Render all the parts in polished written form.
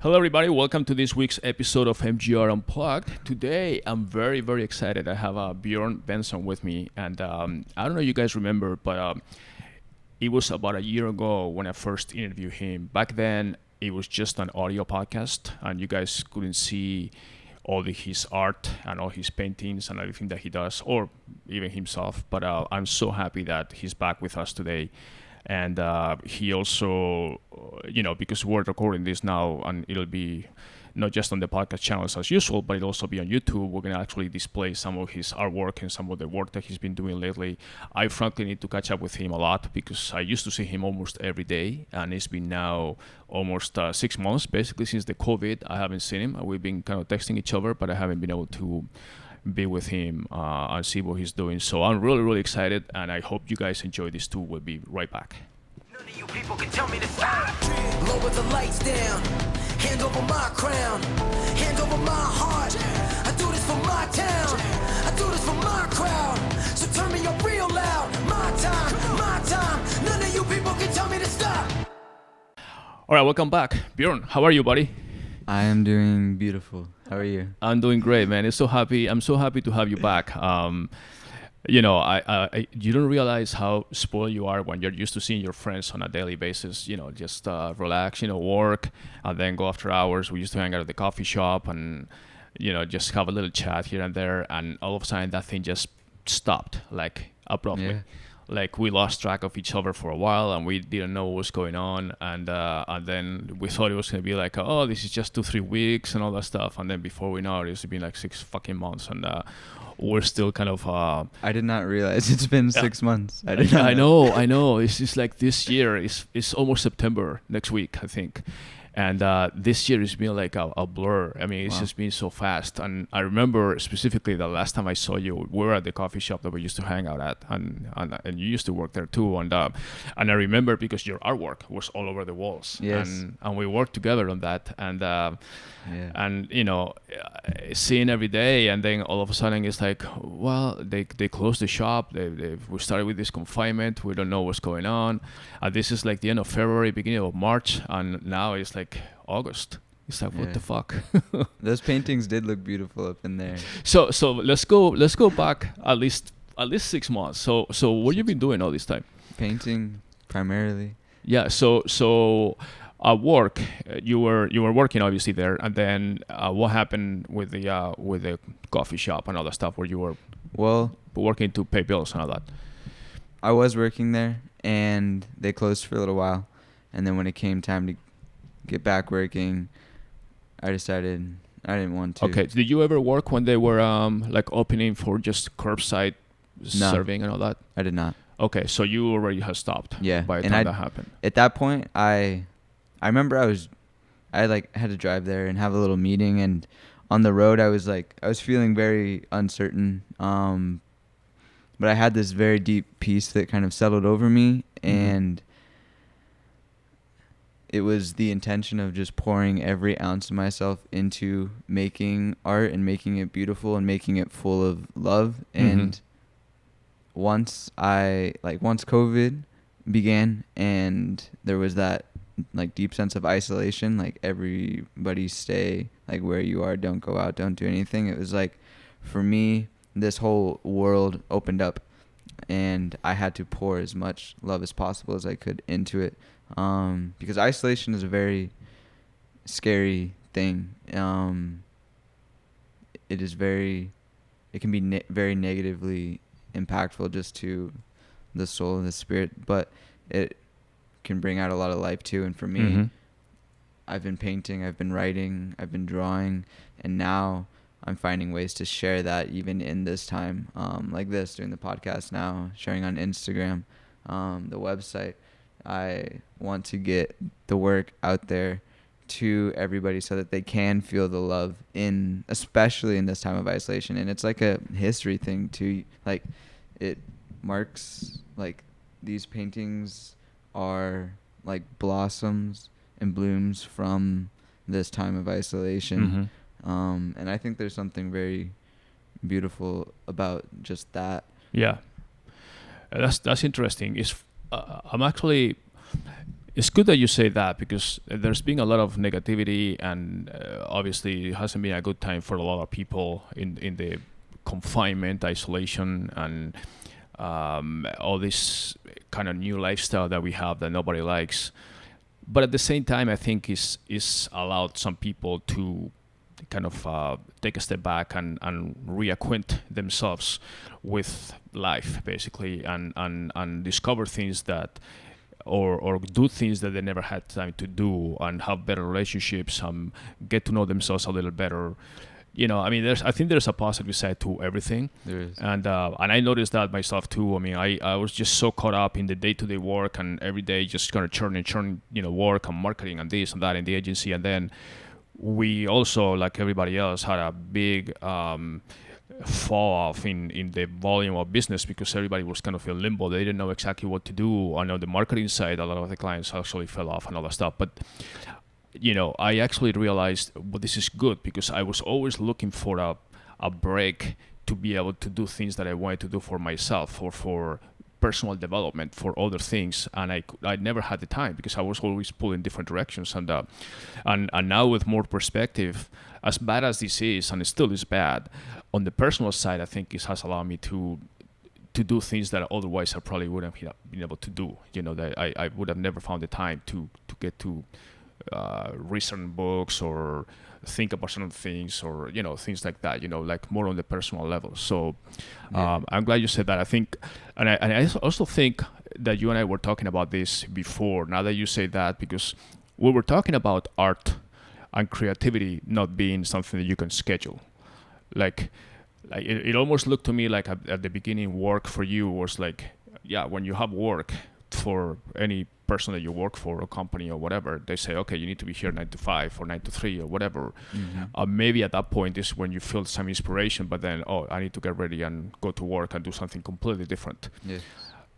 Hello, everybody. Welcome to this week's episode of MGR Unplugged. Today, I'm very, very excited. I have Bjorn Bengtsson with me. And I don't know if you guys remember, but it was about a year ago when I first interviewed him. Back then, it was just an audio podcast, and you guys couldn't see his art and all his paintings and everything that he does, or even himself. But I'm so happy that he's back with us today. And he also, because we're recording this now and it'll be not just on the podcast channels as usual, but it'll also be on YouTube. We're going to actually display some of his artwork and some of the work that he's been doing lately. I frankly need to catch up with him a lot because I used to see him almost every day, and it's been now almost 6 months, basically since the COVID. I haven't seen him. We've been kind of texting each other, but I haven't been able to be with him and see what he's doing. So I'm really, really excited, and I hope you guys enjoy this too. We'll be right back. None of you people can tell me to stop. Lower the lights down. Hand over my crown. Hand over my heart. I do this for my town. I do this for my crowd. So turn me up real loud. My time, my time. None of you people can tell me to stop. All right, welcome back. Bjorn, how are you, buddy? I am doing beautiful. How are you? I'm doing great, man. I'm so happy to have you back. You don't realize how spoiled you are when you're used to seeing your friends on a daily basis. Just relax, work, and then go after hours. We used to hang out at the coffee shop and, just have a little chat here and there. And all of a sudden, that thing just stopped, like abruptly. Yeah. Like we lost track of each other for a while, and we didn't know what was going on, and then we thought it was gonna be like, oh, this is just 2-3 weeks and all that stuff, and then before we know it, it's been like 6 fucking months, and we're still kind of. I did not realize it's been 6 months. I know. It's just like this year. It's almost September next week, I think. And this year has been like a blur. I mean, it's just been so fast. And I remember specifically the last time I saw you, we were at the coffee shop that we used to hang out at, and you used to work there too. And I remember because your artwork was all over the walls. Yes. And we worked together on that. And seeing every day, and then all of a sudden it's like, well, they closed the shop. We started with this confinement. We don't know what's going on. This is like the end of February, beginning of March, and now it's like August. It's like, what the fuck? Those paintings did look beautiful up in there. So let's go back at least 6 months. So what you been doing all this time? Painting primarily. Yeah. So at work, you were working obviously there, and then what happened with the coffee shop and all that stuff where you were working to pay bills and all that? I was working there, and they closed for a little while, and then when it came time to get back working, I decided I didn't want to. Okay. Did you ever work when they were like opening for just curbside serving and all that? I did not. Okay, so you already had stopped. Yeah. By the time that happened. At that point, I remember I had to drive there and have a little meeting, and on the road I was feeling very uncertain. But I had this very deep peace that kind of settled over me, and it was the intention of just pouring every ounce of myself into making art and making it beautiful and making it full of love. And once COVID began and there was that like deep sense of isolation, like everybody stay like where you are, don't go out, don't do anything. It was like, for me, this whole world opened up, and I had to pour as much love as possible as I could into it. Because isolation is a very scary thing. It can be very negatively impactful just to the soul and the spirit, but it can bring out a lot of life too. And for me, I've been painting, I've been writing, I've been drawing, and now I'm finding ways to share that even in this time, like this, doing the podcast now, sharing on Instagram, the website. I want to get the work out there to everybody so that they can feel the love especially in this time of isolation. And it's like a history thing too. Like, it marks, like, these paintings are like blossoms and blooms from this time of isolation. And I think there's something very beautiful about just that. Yeah, that's interesting. I'm actually, It's good that you say that, because there's been a lot of negativity, and obviously it hasn't been a good time for a lot of people in the confinement, isolation, and all this kind of new lifestyle that we have that nobody likes. But at the same time, I think is allowed some people to kind of take a step back and reacquaint themselves with life, basically, and discover things that, or do things that they never had time to do, and have better relationships, get to know themselves a little better. I mean, I think there's a positive side to everything. There is. And I noticed that myself too. I mean, I was just so caught up in the day-to-day work, and every day just kind of churn, work and marketing and this and that in the agency. And then we also, like everybody else, had a big fall off in the volume of business, because everybody was kind of in limbo. They didn't know exactly what to do. I know the marketing side, a lot of the clients actually fell off and all that stuff. But I actually realized, well, this is good, because I was always looking for a break to be able to do things that I wanted to do for myself, or for personal development, for other things, and I never had the time, because I was always pulled in different directions. And now, with more perspective, as bad as this is, and it still is bad, on the personal side, I think it has allowed me to do things that otherwise I probably wouldn't have been able to do. That I would have never found the time to get to read certain books, or think about certain things, or things like that, like more on the personal level. So I'm glad you said that. I think, and I also think that you and I were talking about this before, now that you say that, because we were talking about art and creativity not being something that you can schedule. Like it almost looked to me like at the beginning, work for you was like, when you have work for any person that you work for, or company or whatever, they say, okay, you need to be here 9 to 5 or 9 to 3 or whatever. Maybe at that point is when you feel some inspiration, but then, I need to get ready and go to work and do something completely different. Yes.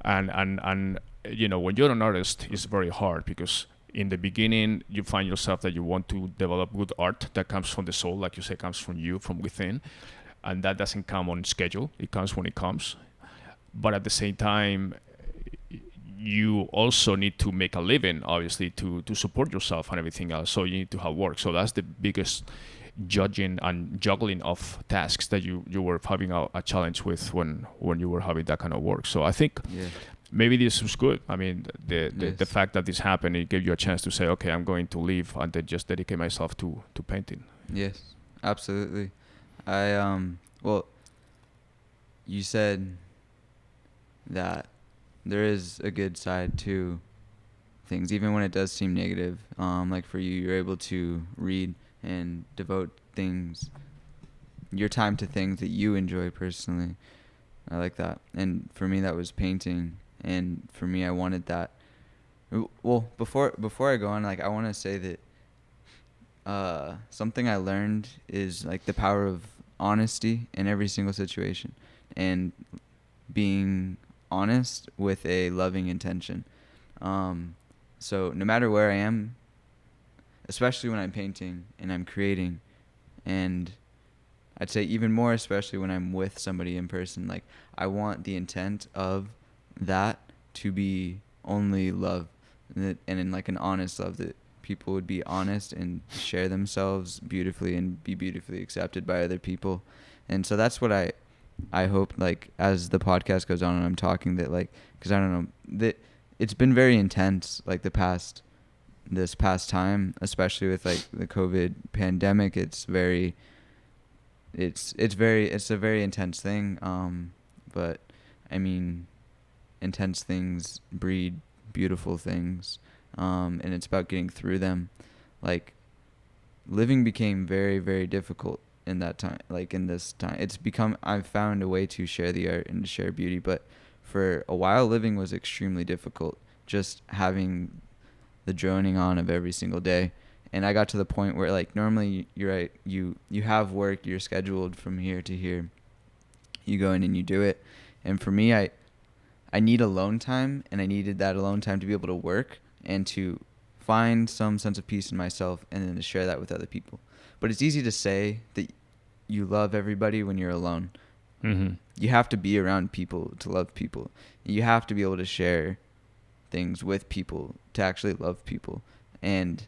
And when you're an artist, it's very hard, because in the beginning you find yourself that you want to develop good art that comes from the soul, like you say, comes from you, from within, and that doesn't come on schedule. It comes when it comes. But at the same time, you also need to make a living, obviously, to support yourself and everything else. So you need to have work. So that's the biggest judging and juggling of tasks that you were having a challenge with when you were having that kind of work. So I think maybe this was good. I mean, the fact that this happened, it gave you a chance to say, okay, I'm going to leave and then just dedicate myself to painting. Yes, absolutely. Well, you said that there is a good side to things, even when it does seem negative. Like for you, you're able to read and devote your time to things that you enjoy personally. I like that. And for me, that was painting. And for me, I wanted that. Well, before I go on, I want to say that something I learned is the power of honesty in every single situation, and being honest with a loving intention. So no matter where I am, especially when I'm painting and I'm creating, and I'd say even more especially when I'm with somebody in person, I want the intent of that to be only love, and in an honest love, that people would be honest and share themselves beautifully and be beautifully accepted by other people. And so that's what I hope, as the podcast goes on and I'm talking, that because I don't know, that it's been very intense, this past time, especially with the COVID pandemic. It's a very intense thing. But I mean, intense things breed beautiful things. And it's about getting through them. Living became very, very difficult in that time, in this time. I've found a way to share the art and to share beauty, but for a while living was extremely difficult, just having the droning on of every single day. And I got to the point where normally you're right, you have work, you're scheduled from here to here, you go in and you do it. And for me, I need alone time, and I needed that alone time to be able to work and to find some sense of peace in myself, and then to share that with other people. But it's easy to say that you love everybody when you're alone. Mm-hmm. You have to be around people to love people. You have to be able to share things with people, to actually love people. And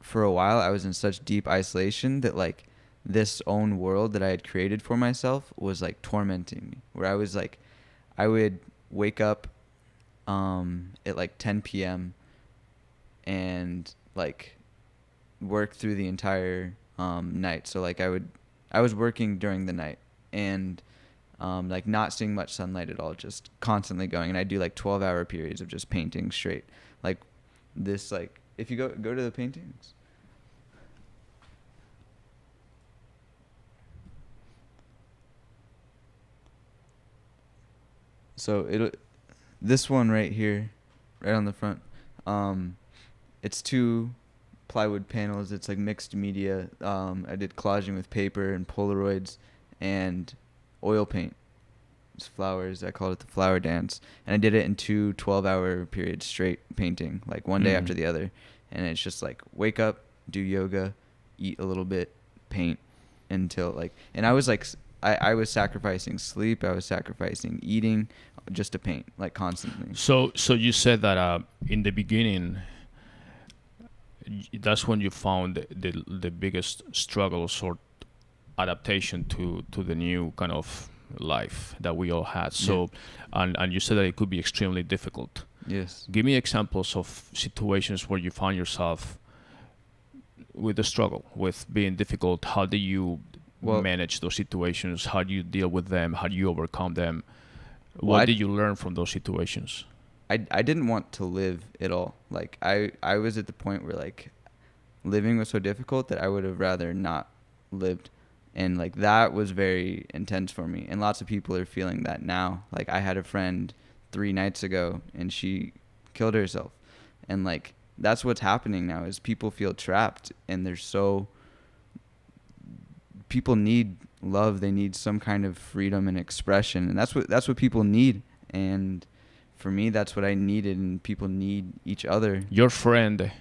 for a while I was in such deep isolation that like this own world that I had created for myself was like tormenting me, where I was like, I would wake up at like 10 p.m. and like work through the entire night. So like I was working during the night and like not seeing much sunlight at all, just constantly going. And I do like 12-hour periods of just painting straight. Like this, like if you go to the paintings. So this one right here, right on the front, it's 2 plywood panels. It's like mixed media. I did collaging with paper and Polaroids and oil paint. It's flowers. I called it the flower dance. And I did it in 2 12-hour periods straight painting, like one day after the other. And it's just like wake up, do yoga, eat a little bit, paint until like, and I was like, I was sacrificing sleep. I was sacrificing eating just to paint, like constantly. So you said that in the beginning, that's when you found the biggest struggles or adaptation to the new kind of life that we all had. So, and you said that it could be extremely difficult. Yes. Give me examples of situations where you found yourself with the struggle, with being difficult. How do you manage those situations? How do you deal with them? How do you overcome them? What did you learn from those situations? I didn't want to live at all. Like I was at the point where like living was so difficult that I would have rather not lived. And like that was very intense for me. And lots of people are feeling that now. Like I had a friend 3 nights ago and she killed herself. And like that's what's happening now is people feel trapped and people need love. They need some kind of freedom and expression. And that's what people need. And for me, that's what I needed, and people need each other. Your friend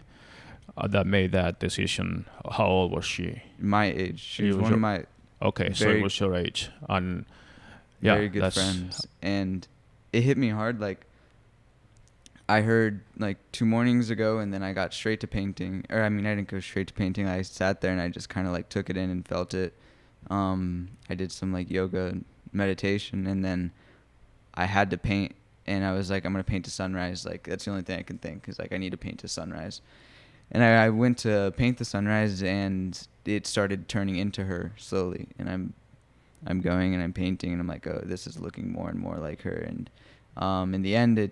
that made that decision, how old was she? My age. She was one of my so it was your age. And yeah, very good friends. And it hit me hard. Like I heard like 2 mornings ago, and then I got straight to painting. Or I mean, I didn't go straight to painting. I sat there and I just kind of like took it in and felt it. I did some like yoga and meditation, and then I had to paint. And I was like, I'm going to paint a sunrise. Like, that's the only thing I can think is, like, I need to paint a sunrise. And I went to paint the sunrise, and it started turning into her slowly. And I'm going and I'm painting, and I'm like, oh, this is looking more and more like her. And in the end, it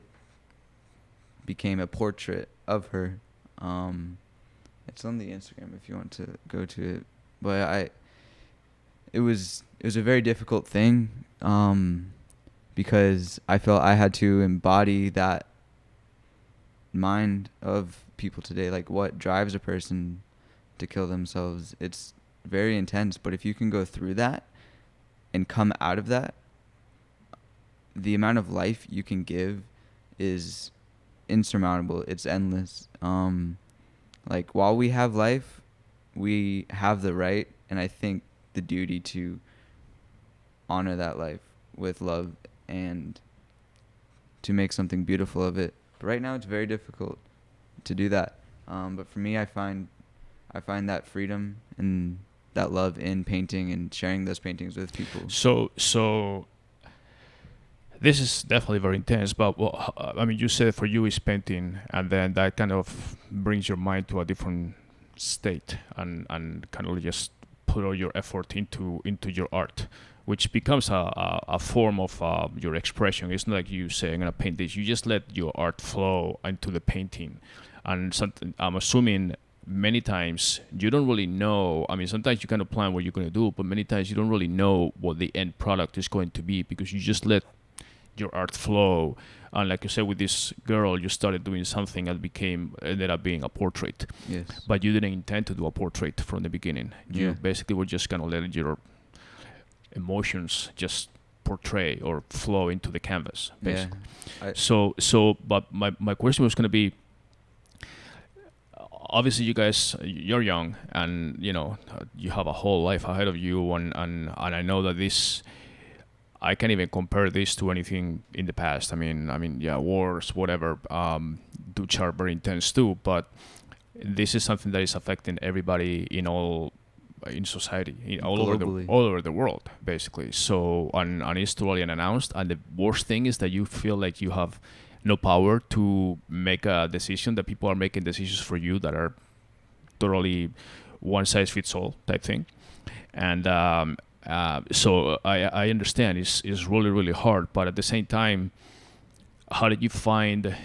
became a portrait of her. It's on the Instagram if you want to go to it. But it was a very difficult thing. Because I felt I had to embody that mind of people today. Like what drives a person to kill themselves. It's very intense, but if you can go through that and come out of that, the amount of life you can give is insurmountable. It's endless. Like while we have life, we have the right, and I think the duty to honor that life with love and to make something beautiful of it. But right now it's very difficult to do that. But for me, I find that freedom and that love in painting and sharing those paintings with people. So this is definitely very intense, but I mean, you said for you is painting, and then that kind of brings your mind to a different state and kind of just put all your effort into your art, which becomes a form of your expression. It's not like you say, I'm going to paint this. You just let your art flow into the painting. And I'm assuming many times you don't really know. I mean, sometimes you kind of plan what you're going to do, but many times you don't really know what the end product is going to be because you just let your art flow. And like you said, with this girl, you started doing something that ended up being a portrait. Yes. But you didn't intend to do a portrait from the beginning. Yeah. You basically were just going to let your emotions just portray or flow into the canvas, basically. Yeah. But my question was going to be, obviously you're young and you have a whole life ahead of you, and I know that this, I can't even compare this to anything in the past. I mean, yeah, wars, whatever, which are very intense too. But this is something that is affecting everybody in society, all over the world, basically. So, and it's totally unannounced. And the worst thing is that you feel like you have no power to make a decision. That people are making decisions for you that are totally one size fits all type thing. And so I understand it's really, really hard. But at the same time, how did you find,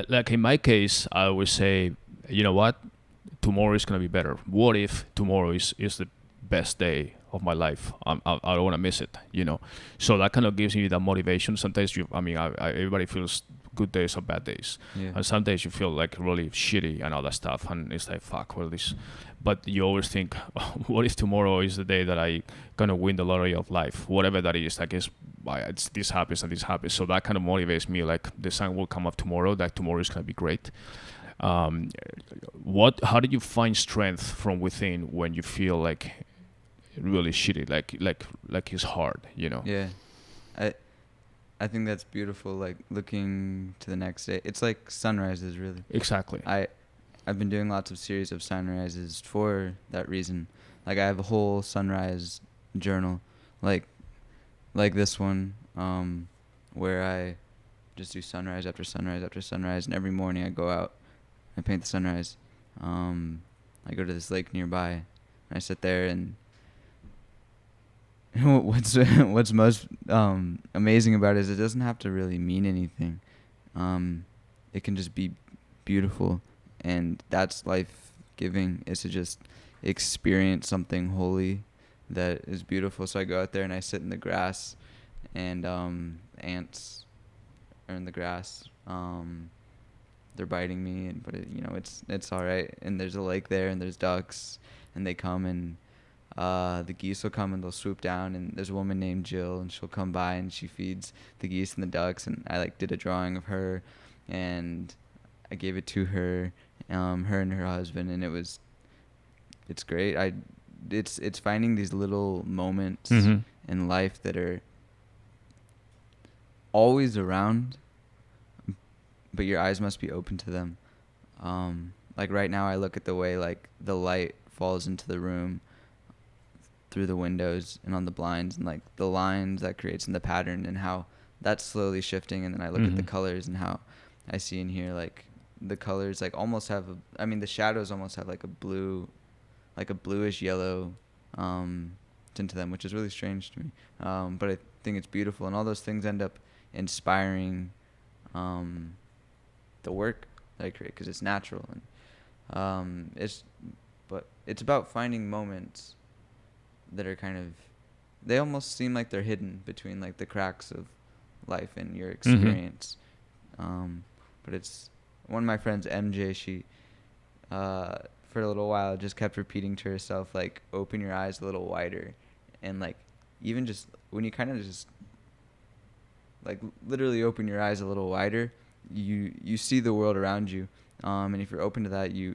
like in my case, I always say, you know what, tomorrow is going to be better. What if tomorrow is the best day of my life? I don't want to miss it, So that kind of gives you that motivation. Sometimes everybody feels good days or bad days. Yeah. And some days you feel like really shitty and all that stuff. And it's like, fuck, well, this. But you always think, what if tomorrow is the day that I going to win the lottery of life? Whatever that is, like, it's this happens and this happens. So that kind of motivates me, like the sun will come up tomorrow, that tomorrow is going to be great. How did you find strength from within when you feel like really shitty, like it's hard, Yeah, I think that's beautiful. Like looking to the next day, it's like sunrises, really. Exactly. I've been doing lots of series of sunrises for that reason. Like I have a whole sunrise journal, like this one, where I just do sunrise after sunrise after sunrise, and every morning I go out. I paint the sunrise. I go to this lake nearby, and I sit there. And what's most amazing about it is it doesn't have to really mean anything. It can just be beautiful, and that's life-giving. Is to just experience something holy that is beautiful. So I go out there and I sit in the grass, and ants are in the grass. They're biting me, but it's all right. And there's a lake there, and there's ducks, and they come, and the geese will come and they'll swoop down. And there's a woman named Jill, and she'll come by and she feeds the geese and the ducks. And I did a drawing of her, and I gave it to her, her and her husband, and it's great. It's finding these little moments in life that are always around, but your eyes must be open to them. Like right now I look at the way like the light falls into the room through the windows and on the blinds, and like the lines that creates in the pattern and how that's slowly shifting. And then I look at the colors and how I see in here like the colors like almost have the shadows almost have like a bluish yellow tint to them, which is really strange to me. But I think it's beautiful, and all those things end up inspiring the work that I create because it's natural. And it's about finding moments that are they almost seem like they're hidden between like the cracks of life and your experience. But it's one of my friends, MJ, she for a little while just kept repeating to herself like, open your eyes a little wider. And like even just when you kind of just like literally open your eyes a little wider, you see the world around you, and if you're open to that, you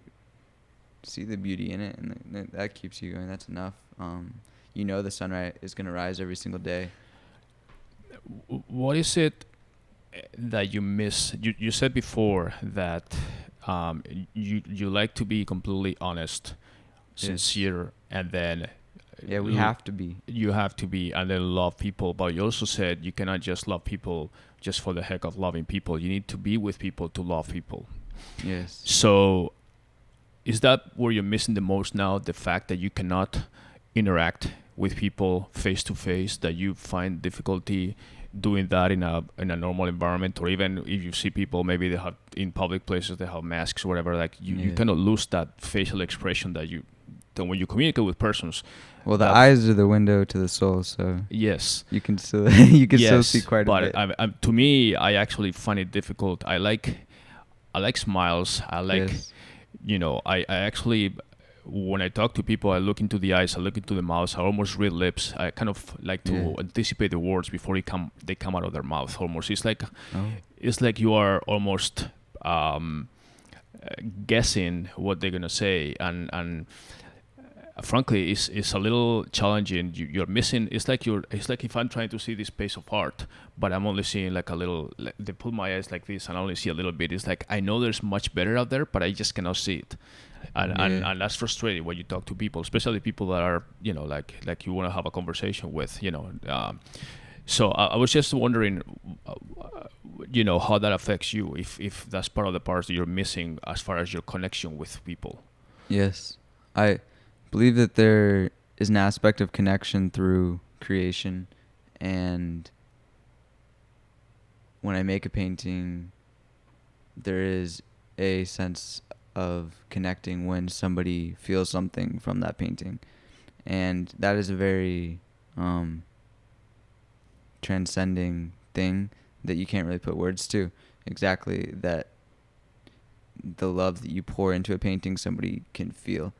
see the beauty in it, and that keeps you going. That's enough. The sunrise is going to rise every single day. What is it that you miss? You said before that you like to be completely honest, sincere, and then we have to be. You have to be, and then love people. But you also said you cannot just love people just for the heck of loving people. You need to be with people to love people. Yes. So is that where you're missing the most now? The fact that you cannot interact with people face to face, that you find difficulty doing that in a normal environment, or even if you see people, maybe they have in public places, they have masks or whatever, like you cannot lose that facial expression that when you communicate with persons. Well, the eyes are the window to the soul, so yes, you can still still see quite a bit. But to me, I actually find it difficult. I like smiles. I like, I actually, when I talk to people, I look into the eyes, I look into the mouth, I almost read lips. I kind of like to anticipate the words before they come out of their mouth. Almost, it's like you are almost guessing what they're gonna say, and frankly, it's a little challenging. You're missing. It's like if I'm trying to see this piece of art, but I'm only seeing like a little. Like, they put my eyes like this, and I only see a little bit. It's like I know there's much better out there, but I just cannot see it, and that's frustrating when you talk to people, especially people that are like you want to have a conversation with. So I was just wondering, how that affects you, if that's part of the parts that you're missing as far as your connection with people. Yes. I believe that there is an aspect of connection through creation, and when I make a painting, there is a sense of connecting when somebody feels something from that painting, and that is a very transcending thing that you can't really put words to. Exactly, that the love that you pour into a painting, somebody can feel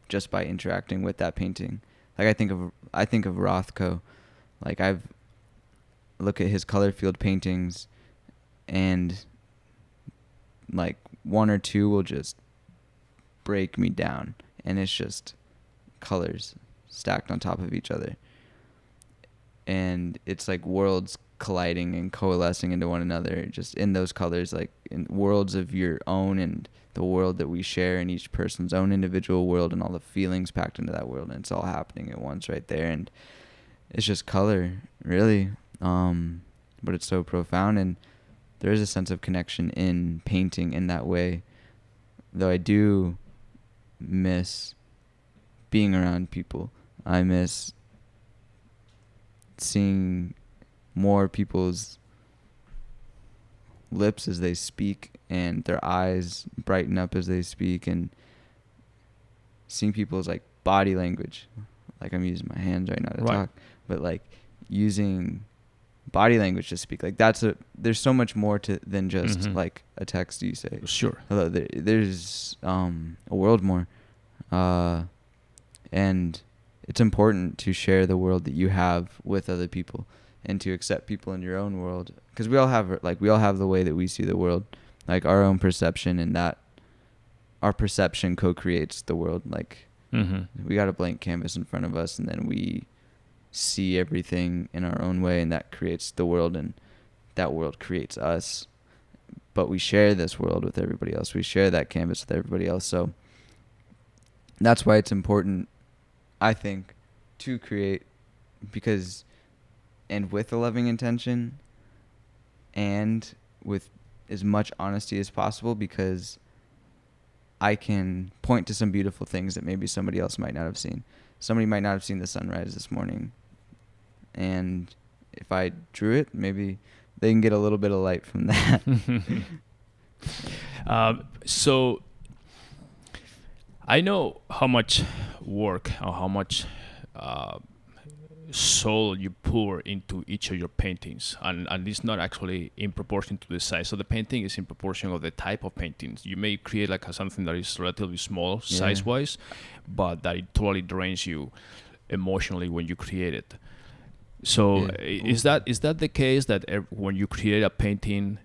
just by interacting with that painting. Like I think of Rothko. Like I've look at his color field paintings, and like one or two will just break me down, and it's just colors stacked on top of each other, and it's like worlds colliding and coalescing into one another just in those colors, like in worlds of your own and the world that we share in each person's own individual world, and all the feelings packed into that world, and it's all happening at once right there. And it's just color, really, but it's so profound, and there is a sense of connection in painting in that way, though I do miss being around people. I miss seeing more people's lips as they speak, and their eyes brighten up as they speak, and seeing people's like body language. Like I'm using my hands right now to talk, but like using body language to speak. Like there's so much more to than just like a text you say. Sure. Hello, there's a world more, and it's important to share the world that you have with other people, and to accept people in your own world, because we all have the way that we see the world, like our own perception, and that our perception co-creates the world. Like we got a blank canvas in front of us, and then we see everything in our own way, and that creates the world, and that world creates us. But we share this world with everybody else. We share that canvas with everybody else. So that's why it's important, I think, to create, because, and with a loving intention, and with as much honesty as possible, because I can point to some beautiful things that maybe somebody else might not have seen. Somebody might not have seen the sunrise this morning, and if I drew it, maybe they can get a little bit of light from that. So I know how much work or how much soul you pour into each of your paintings, and it's not actually in proportion to the size of the painting. It's in proportion of the type of paintings. You may create like something that is relatively small size wise, but that it totally drains you emotionally when you create it. So is that the case, that when you create a painting,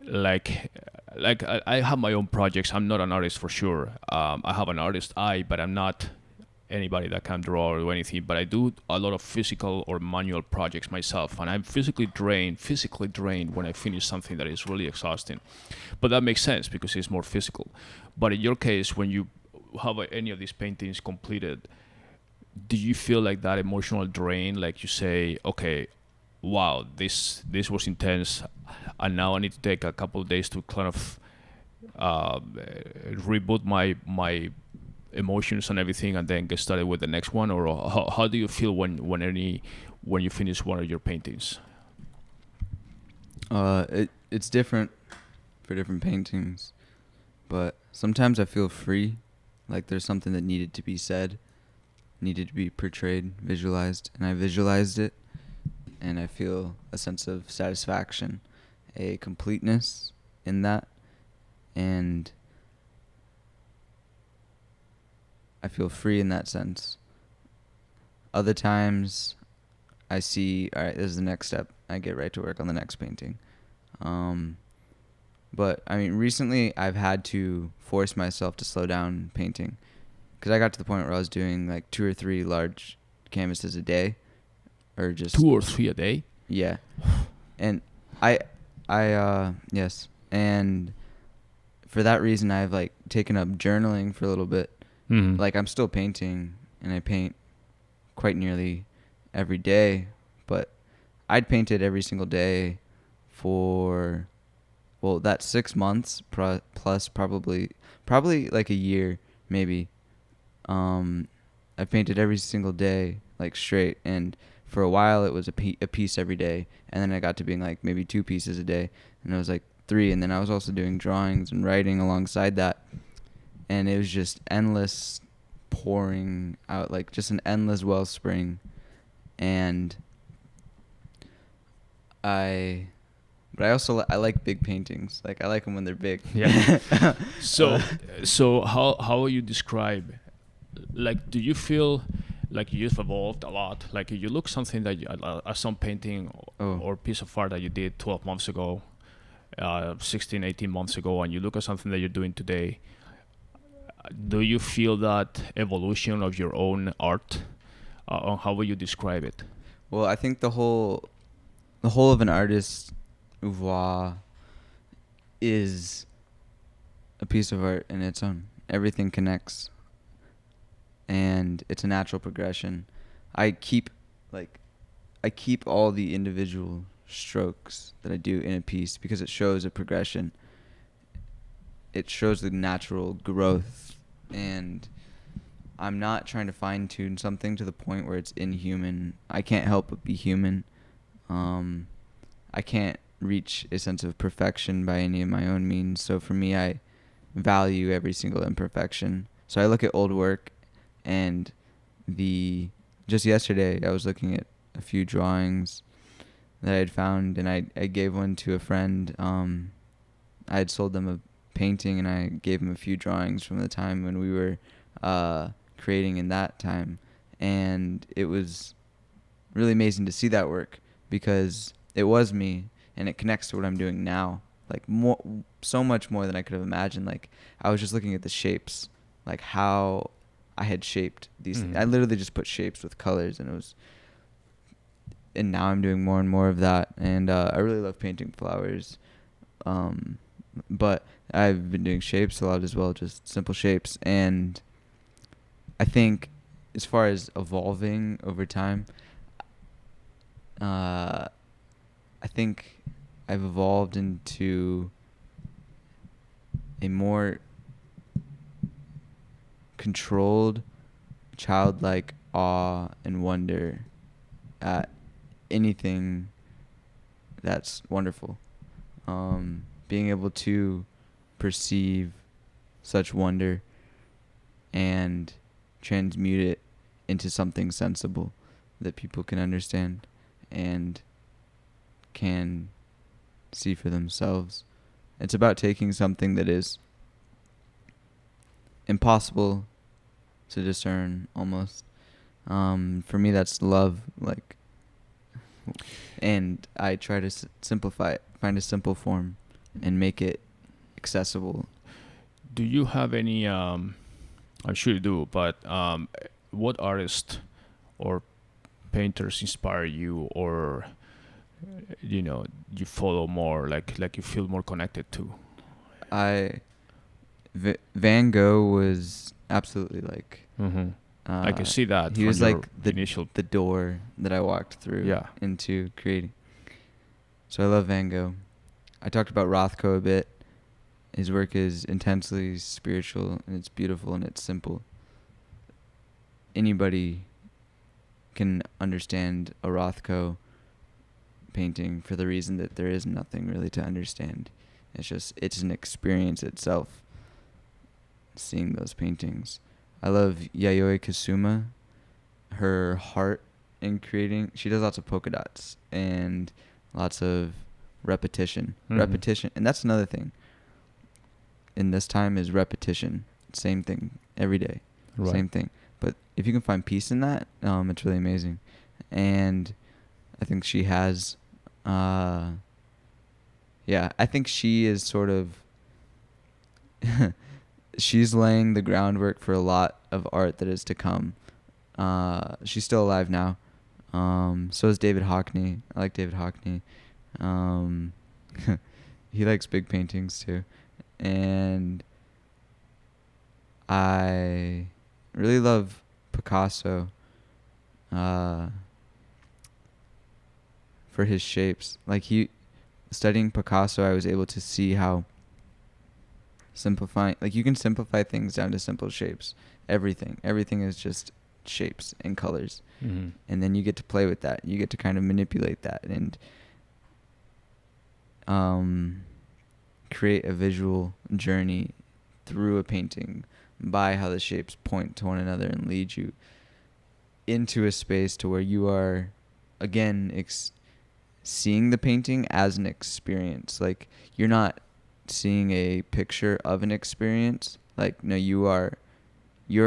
like I have my own projects. I'm not an artist for sure. I have an artist eye, but I'm not anybody that can draw or anything. But I do a lot of physical or manual projects myself, and I'm physically drained when I finish something that is really exhausting. But that makes sense because it's more physical. But in your case, when you have any of these paintings completed, do you feel like that emotional drain? Like you say, okay, wow, this was intense, and now I need to take a couple of days to kind of reboot my emotions and everything, and then get started with the next one? Or how do you feel when you finish one of your paintings? It's different for different paintings, but sometimes I feel free, like there's something that needed to be said, needed to be portrayed, visualized, and I visualized it, and I feel a sense of satisfaction, a completeness in that, and I feel free in that sense. Other times I see, all right, this is the next step. I get right to work on the next painting. But I mean, recently I've had to force myself to slow down painting, because I got to the point where I was doing like 2 or 3 large canvases a day, or just 2 or 3 a day. Yeah, and yes, and for that reason, I've like taken up journaling for a little bit. Mm-hmm. Like I'm still painting, and I paint quite nearly every day, but I'd painted every single day for, well, that's 6 months plus probably like a year maybe. I painted every single day like straight, and for a while it was a piece every day, and then I got to being like maybe 2 pieces a day, and it was like 3, and then I was also doing drawings and writing alongside that, and it was just endless pouring out, like just an endless wellspring. And I also I like big paintings. Like I like them when they're big. Yeah. So how will you describe, like, do you feel like you've evolved a lot? Like you look something that some painting or piece of art that you did 12 months ago, 16, 18 months ago, and you look at something that you're doing today, do you feel that evolution of your own art? How will you describe it? Well, I think the whole of an artist's oeuvre is a piece of art in its own. Everything connects, and it's a natural progression. I keep all the individual strokes that I do in a piece because it shows a progression. It shows the natural growth, and I'm not trying to fine-tune something to the point where it's inhuman. I can't help but be human. I can't reach a sense of perfection by any of my own means. So for me, I value every single imperfection. So I look at old work, and just yesterday I was looking at a few drawings that I had found, and I gave one to a friend. I had sold them a painting, and I gave him a few drawings from the time when we were creating in that time, and it was really amazing to see that work because it was me, and it connects to what I'm doing now, like so much more than I could have imagined. Like I was just looking at the shapes, like how I had shaped these things. I literally just put shapes with colors, and now I'm doing more and more of that, and I really love painting flowers, but I've been doing shapes a lot as well, just simple shapes. And I think as far as evolving over time, I think I've evolved into a more controlled, childlike awe and wonder at anything that's wonderful. Being able to perceive such wonder and transmute it into something sensible that people can understand and can see for themselves. It's about taking something that is impossible to discern almost. For me, that's love, like, and I try to simplify it, find a simple form, and make it accessible. Do you have any, I'm sure you do, but what artists or painters inspire you, or you follow more, like you feel more connected to? Van Gogh was absolutely like, I can see that. He was like the door that I walked through into creating. So I love Van Gogh. I talked about Rothko a bit. His work is intensely spiritual, and it's beautiful, and it's simple. Anybody can understand a Rothko painting for the reason that there is nothing really to understand. It's an experience itself, seeing those paintings. I love Yayoi Kusama. Her heart in creating, she does lots of polka dots and lots of repetition. And that's another thing in this time is repetition. Same thing every day. Right. Same thing. But if you can find peace in that, it's really amazing. And I think she has, I think she is sort of she's laying the groundwork for a lot of art that is to come. She's still alive now. So is David Hockney. I like David Hockney. He likes big paintings too. And I really love Picasso for his shapes. Like studying Picasso, I was able to see how you can simplify things down to simple shapes. Everything is just shapes and colors. Mm-hmm. And then you get to play with that. You get to kind of manipulate that and create a visual journey through a painting by how the shapes point to one another and lead you into a space to where you are, again, seeing the painting as an experience. Like, you're not seeing a picture of an experience. Like, no, your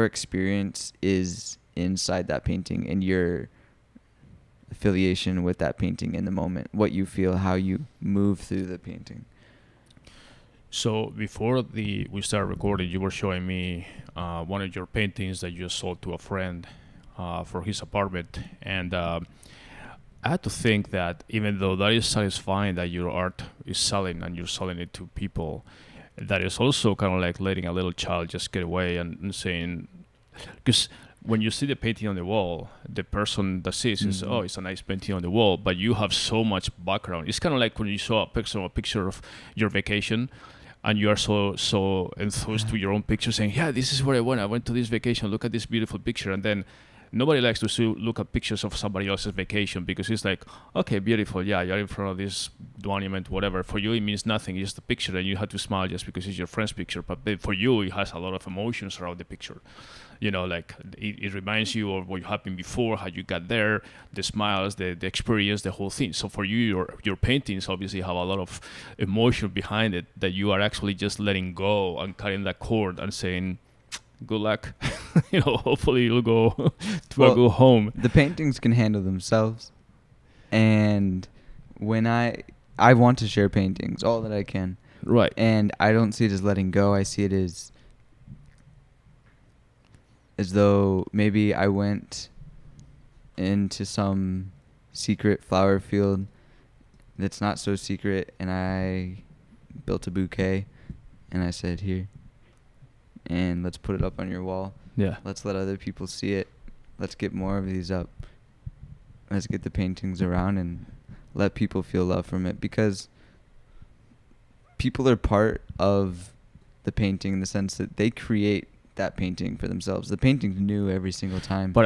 experience is inside that painting and your affiliation with that painting in the moment, what you feel, how you move through the painting. So before we started recording, you were showing me one of your paintings that you sold to a friend for his apartment, and I had to think that even though that is satisfying that your art is selling and you're selling it to people, that is also kind of like letting a little child just get away and saying, because when you see the painting on the wall, the person that sees is, oh, it's a nice painting on the wall, but you have so much background. It's kind of like when you saw a picture of your vacation, and you are so enthused with your own picture, saying, yeah, this is where I went to this vacation, look at this beautiful picture. And then nobody likes to look at pictures of somebody else's vacation, because it's like, okay, beautiful, yeah, you're in front of this monument, whatever. For you, it means nothing. It's just a picture, and you have to smile just because it's your friend's picture. But for you, it has a lot of emotions around the picture. You know, like it reminds you of what happened before, how you got there, the smiles, the experience, the whole thing. So for you, your paintings obviously have a lot of emotion behind it that you are actually just letting go and cutting that cord and saying, good luck. You know, hopefully you'll go to a good home. The paintings can handle themselves. And when I want to share paintings, all that I can. Right. And I don't see it as letting go. I see it as though maybe I went into some secret flower field that's not so secret, and I built a bouquet, and I said, here, and let's put it up on your wall. Yeah. Let's let other people see it. Let's get more of these up. Let's get the paintings around and let people feel love from it, because people are part of the painting in the sense that they create that painting for themselves. The painting's new every single time. But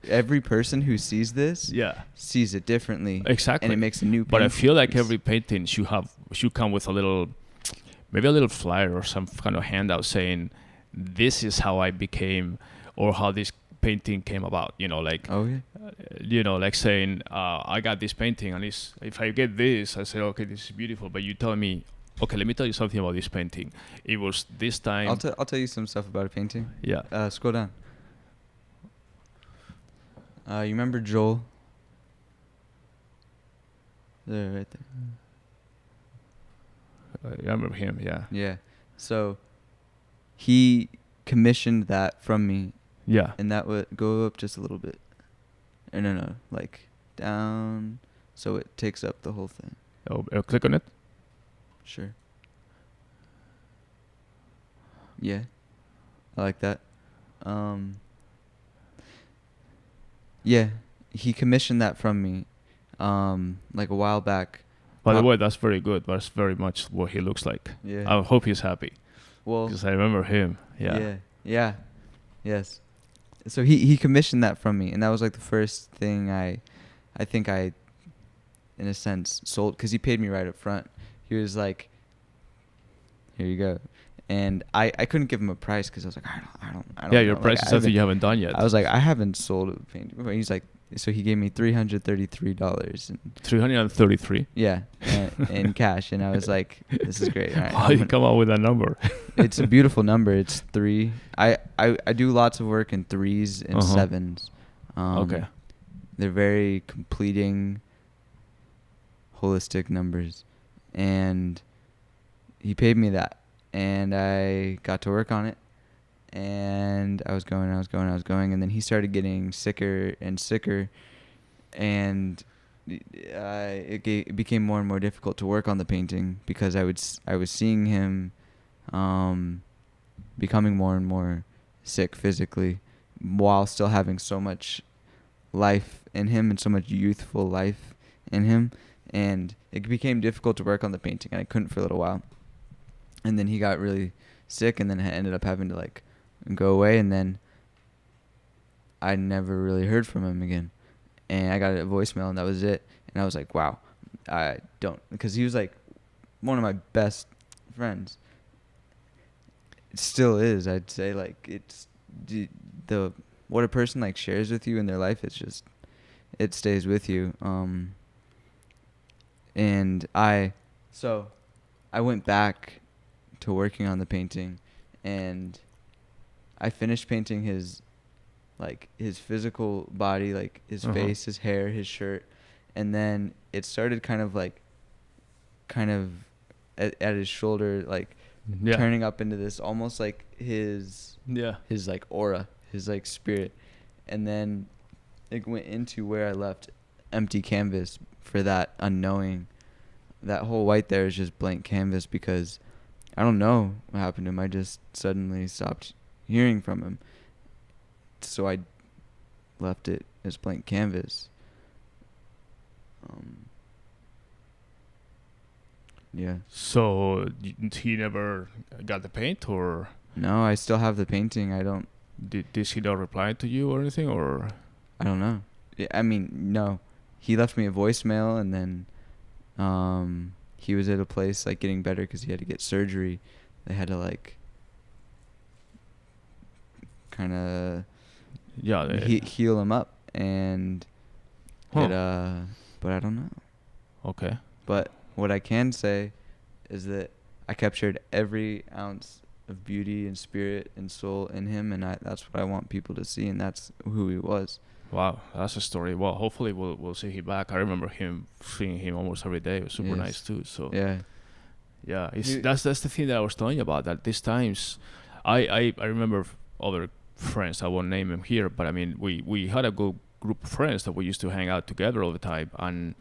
every person who sees this sees it differently. Exactly. And it makes a new painting. But I feel like every painting should come with maybe a little flyer or some kind of handout saying, this is how I became, or how this painting came about. You know, like, you know, like saying, I got this painting, and if I get this, I say, okay, this is beautiful. But you tell me, okay, let me tell you something about this painting. It was this time. I'll tell you some stuff about a painting. Yeah. Scroll down. You remember Joel? There, right there. I remember him. Yeah. Yeah. So he commissioned that from me. Yeah. And that would go up just a little bit. No, like down, so it takes up the whole thing. Oh, click on it. Sure. Yeah. I like that. Yeah, he commissioned that from me like a while back. By the way, that's very good. That's very much what he looks like. Yeah. I hope he's happy. Well, because I remember him. Yeah. Yeah. Yes. So he commissioned that from me, and that was like the first thing I think I, in a sense, sold, because he paid me right up front. He was like, here you go. And I couldn't give him a price because I was like, I don't Yeah, know. your price is something you haven't done yet. I was like, I haven't sold a painting before. He's like, so he gave me $333. $333? Yeah, in cash. And I was like, this is great. Right, How you come up with that number? It's a beautiful number. It's 3. I do lots of work in 3s and 7s. Okay. They're very completing, holistic numbers. And he paid me that. and I got to work on it. And I was going, and then he started getting sicker and sicker, and it became more and more difficult to work on the painting because I was seeing him becoming more and more sick physically while still having so much life in him and so much youthful life in him, and it became difficult to work on the painting, and I couldn't for a little while. And then he got really sick, and then I ended up having to like go away, and then I never really heard from him again. And I got a voicemail, and that was it. And I was like, wow, I don't, because he was like one of my best friends. It still is, I'd say. Like, it's the what a person like shares with you in their life, it's just, it stays with you. And I went back to working on the painting, and I finished painting his physical body, like his face, his hair, his shirt, and then it started kind of at his shoulder, like turning up into this almost like his like aura, his like spirit, and then it went into where I left empty canvas for that unknowing. That whole white there is just blank canvas because I don't know what happened to him. I just suddenly stopped hearing from him. So I left it as blank canvas. Yeah. So he never got the paint, or No, I still have the painting. I don't. did he not reply to you or anything, or? I don't know. I mean, no. He left me a voicemail, and then he was at a place like getting better because he had to get surgery. They had to like kind of heal him up, and but I don't know. Okay. But what I can say is that I captured every ounce of beauty and spirit and soul in him, and that's what I want people to see, and that's who he was. Wow, that's a story. Well, hopefully we'll see him back. I remember seeing him almost every day. It was super nice too. So yeah, that's the thing that I was telling you about. That these times, I remember other friends. I won't name them here, but I mean we had a good group of friends that we used to hang out together all the time, and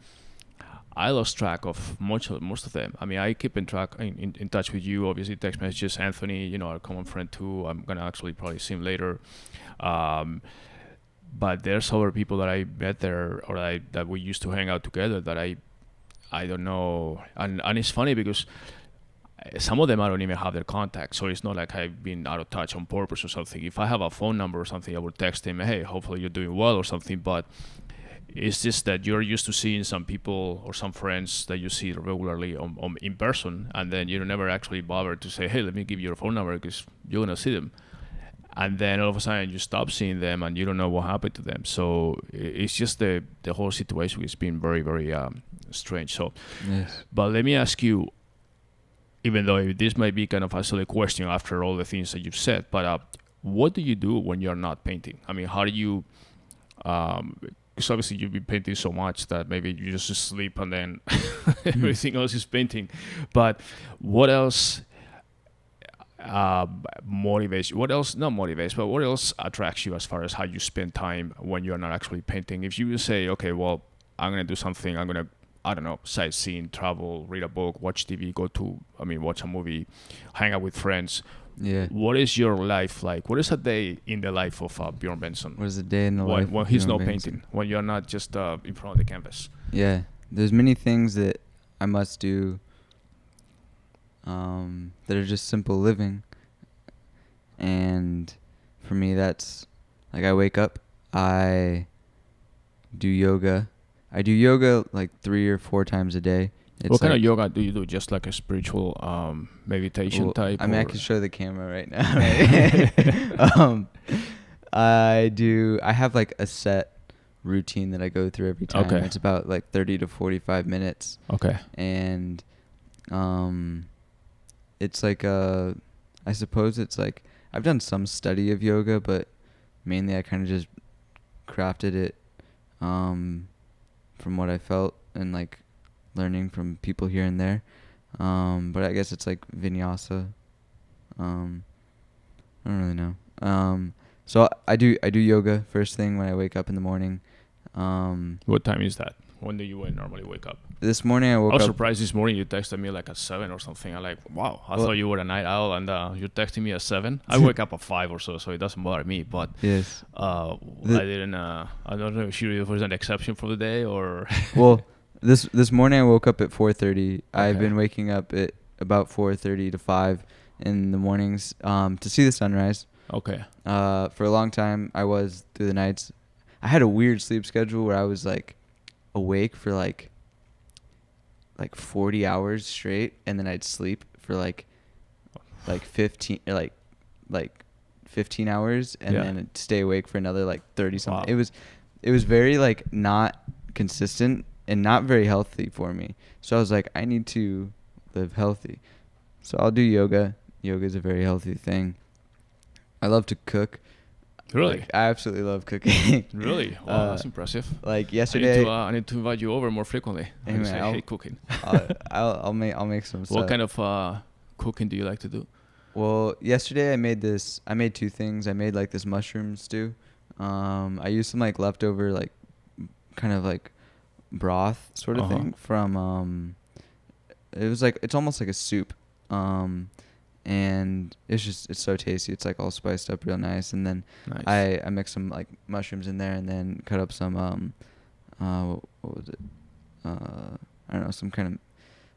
I lost track of most of them. I mean, I keep in touch with you, obviously text messages. Anthony, our common friend too. I'm gonna actually probably see him later. But there's other people that I met there, or that we used to hang out together that I don't know. And it's funny because some of them I don't even have their contact, so it's not like I've been out of touch on purpose or something. If I have a phone number or something, I would text him, hey, hopefully you're doing well or something. But it's just that you're used to seeing some people or some friends that you see regularly in person, and then you never actually bother to say, hey, let me give you your phone number because you're going to see them. And then all of a sudden you stop seeing them and you don't know what happened to them. So it's just the whole situation has been very, very strange. So, yes. But let me ask you, even though this might be kind of a silly question after all the things that you've said, but what do you do when you're not painting? I mean, how do you... because obviously you've been painting so much that maybe you just sleep and then everything else is painting. But what else motivates you? What else, not motivates, but what else attracts you as far as how you spend time when you're not actually painting? If you say, okay, well, I'm going to do something, I'm going to, I don't know, sightseeing, travel, read a book, watch TV, watch a movie, hang out with friends. Yeah. What is your life like? What is a day in the life of Bjorn Bengtsson? What is a day in the life when he's not painting? When you're not just in front of the canvas? Yeah. There's many things that I must do that are just simple living. And for me, that's like I wake up, I do yoga. I do yoga like 3 or 4 times a day. What kind of yoga do you do? Just like a spiritual meditation type? I mean, I can show the camera right now. I have like a set routine that I go through every time. Okay. It's about like 30 to 45 minutes. Okay. And it's like I suppose it's like, I've done some study of yoga, but mainly I kind of just crafted it from what I felt and like learning from people here and there. But I guess it's like vinyasa I don't really know. So I do yoga first thing when I wake up in the morning. What time is that? When do you normally wake up? This morning I woke I was up. surprised this morning you texted me like at 7 or something. I'm like, wow, I Well- thought you were a night owl, and you're texting me at 7. I wake up at 5 or so it doesn't bother me. But Yes. I didn't. I don't know if it was an exception for the day or. Well, this morning I woke up at 4:30. I've Okay. been waking up at about 4:30 to 5 in the mornings to see the sunrise. Okay. For a long time I was through the nights. I had a weird sleep schedule where I was like awake for like 40 hours straight, and then I'd sleep for like 15 like 15 hours, and Yeah. then I'd stay awake for another like 30 something. Wow. It was very like not consistent and not very healthy for me. So I was like, I need to live healthy. So I'll do yoga. Yoga is a very healthy thing. I love to cook. Really? Like, I absolutely love cooking. Really? Wow, that's impressive. Like I yesterday, need to invite you over more frequently. Hey, I man, say, I'll- I hate cooking. I'll make some stuff. What kind of cooking do you like to do? Well, yesterday I made two things. I made like this mushroom stew. I used some like leftover like kind of like broth sort of Uh-huh. thing from it was like, it's almost like a soup. And it's so tasty. It's like all spiced up real nice. And then Nice. I mixed some like mushrooms in there, and then cut up some what was it? I don't know, some kind of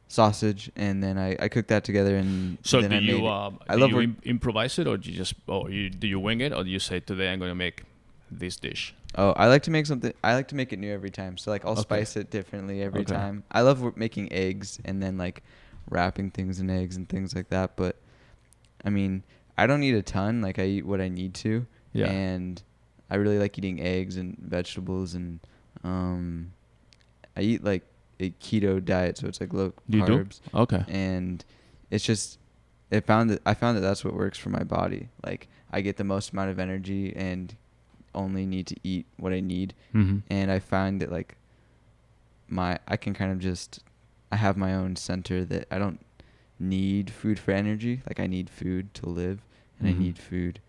sausage, and then I cooked that together, and So then do I made you it. I love improvise it, or do you just do you wing it, or do you say today I'm going to make this dish? I like to make something. I like to make it new every time. So like I'll Okay. spice it differently every Okay. time. I love making eggs and then like wrapping things in eggs and things like that. But I mean, I don't eat a ton. Like I eat what I need to. Yeah. And I really like eating eggs and vegetables, and I eat like a keto diet, so it's like low You carbs. do? Okay. And it's just I found that that's what works for my body. Like I get the most amount of energy and only need to eat what I need. Mm-hmm. And I find that like I can kind of just, I have my own center that I don't need food for energy. Like I need food to live, and Mhm. I need food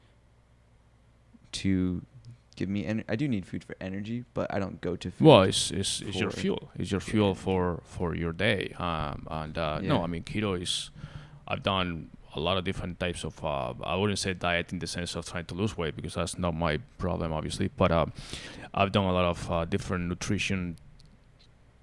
to give me I do need food for energy, but I don't go to food. Well, it's your for- fuel. It's your fuel for your day. No, Yeah. I mean keto is. I've done a lot of different types of. I wouldn't say diet in the sense of trying to lose weight, because that's not my problem, obviously. But I've done a lot of different nutrition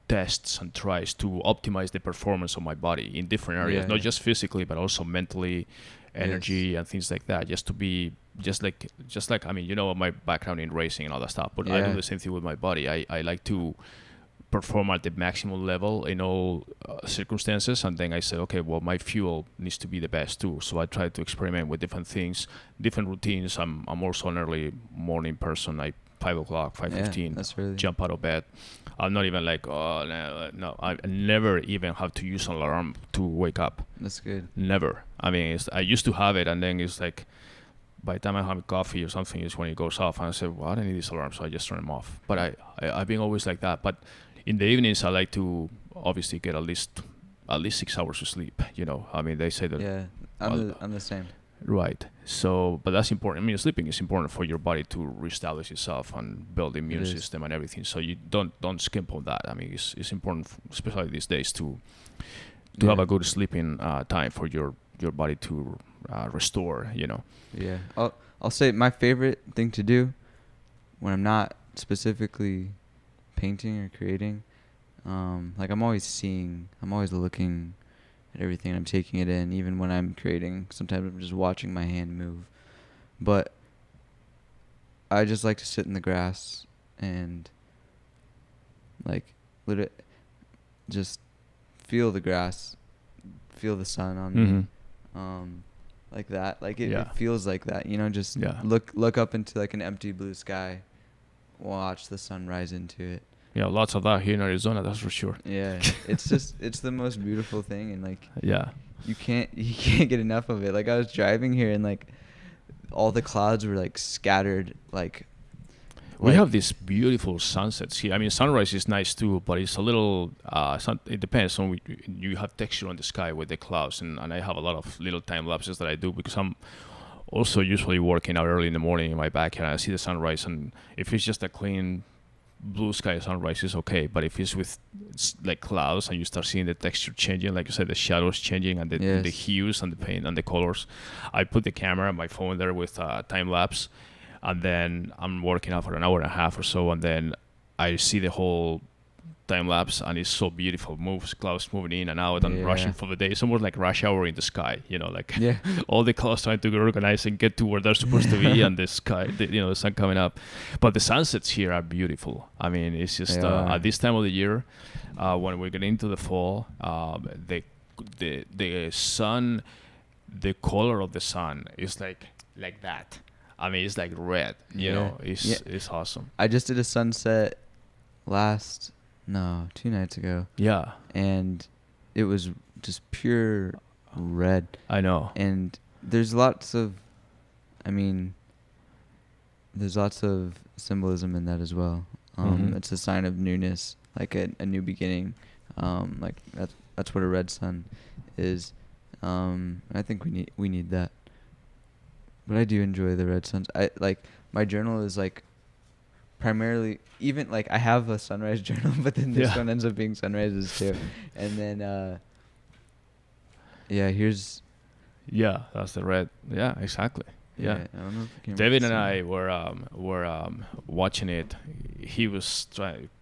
tests and tries to optimize the performance of my body in different areas, Yeah, not yeah. just physically, but also mentally, energy and things like that. Just to be just like I mean, you know, my background in racing and all that stuff, but I do Yeah. the same thing with my body. I like to perform at the maximum level in all circumstances, and then I said, okay, well, my fuel needs to be the best too. So I try to experiment with different things, different routines. I'm also an early morning person. 5 o'clock, 5:15, Yeah, that's really jump out of bed. I'm not even like, oh no, I never even have to use an alarm to wake up. That's good. Never. I mean, I used to have it, and then it's like, by the time I have coffee or something, is when it goes off, and I say, well, I don't need this alarm, so I just turn them off. But I've been always like that. But in the evenings, I like to obviously get at least 6 hours of sleep. You know, I mean, they say that. Yeah, I'm the same. Right. So, but that's important. I mean, sleeping is important for your body to reestablish itself and build the immune is. system and everything. So you don't skimp on that. I mean, it's important, especially these days, to have Yeah. a good sleeping time for your body to restore. You know. Yeah, I'll say my favorite thing to do when I'm not specifically painting or creating, like I'm always looking at everything. I'm taking it in, even when I'm creating. Sometimes I'm just watching my hand move, but I just like to sit in the grass and like literally just feel the grass, feel the sun on me. Like that, like it feels like that, you know, just look up into like an empty blue sky, watch the sun rise into it. Yeah, lots of that here in Arizona, that's for sure. Yeah, it's the most beautiful thing, and like Yeah. you can't get enough of it. Like I was driving here, and like all the clouds were like scattered, like We Like- have these beautiful sunsets here. I mean, sunrise is nice too, but it's a little. It depends on you have texture on the sky with the clouds, and I have a lot of little time lapses that I do because I'm also usually working out early in the morning in my backyard. I see the sunrise, and if it's just a clean blue sky sunrise, is okay. But if it's with like clouds and you start seeing the texture changing, like you said, the shadows changing and the hues and the paint and the colors, I put the camera on my phone there with time lapse. And then I'm working out for an hour and a half or so, and then I see the whole time lapse, and it's so beautiful. Clouds moving in and out and rushing for the day. It's almost like rush hour in the sky, like all the clouds trying to organize and get to where they're supposed to be, and the sky, the sun coming up. But the sunsets here are beautiful. I mean, it's just at this time of the year, when we're getting into the fall, the sun, the color of the sun is like that. I mean, it's like red, it's awesome. I just did a sunset 2 nights ago. Yeah. And it was just pure red. I know. And there's lots of symbolism in that as well. It's a sign of newness, like a new beginning. Like that's what a red sun is. I think we need that. But I do enjoy the red suns. I like my journal is like primarily, even like I have a sunrise journal, but then this one ends up being sunrises too. And then that's the red. Yeah, exactly. Yeah. I don't know if David and I were watching it. He was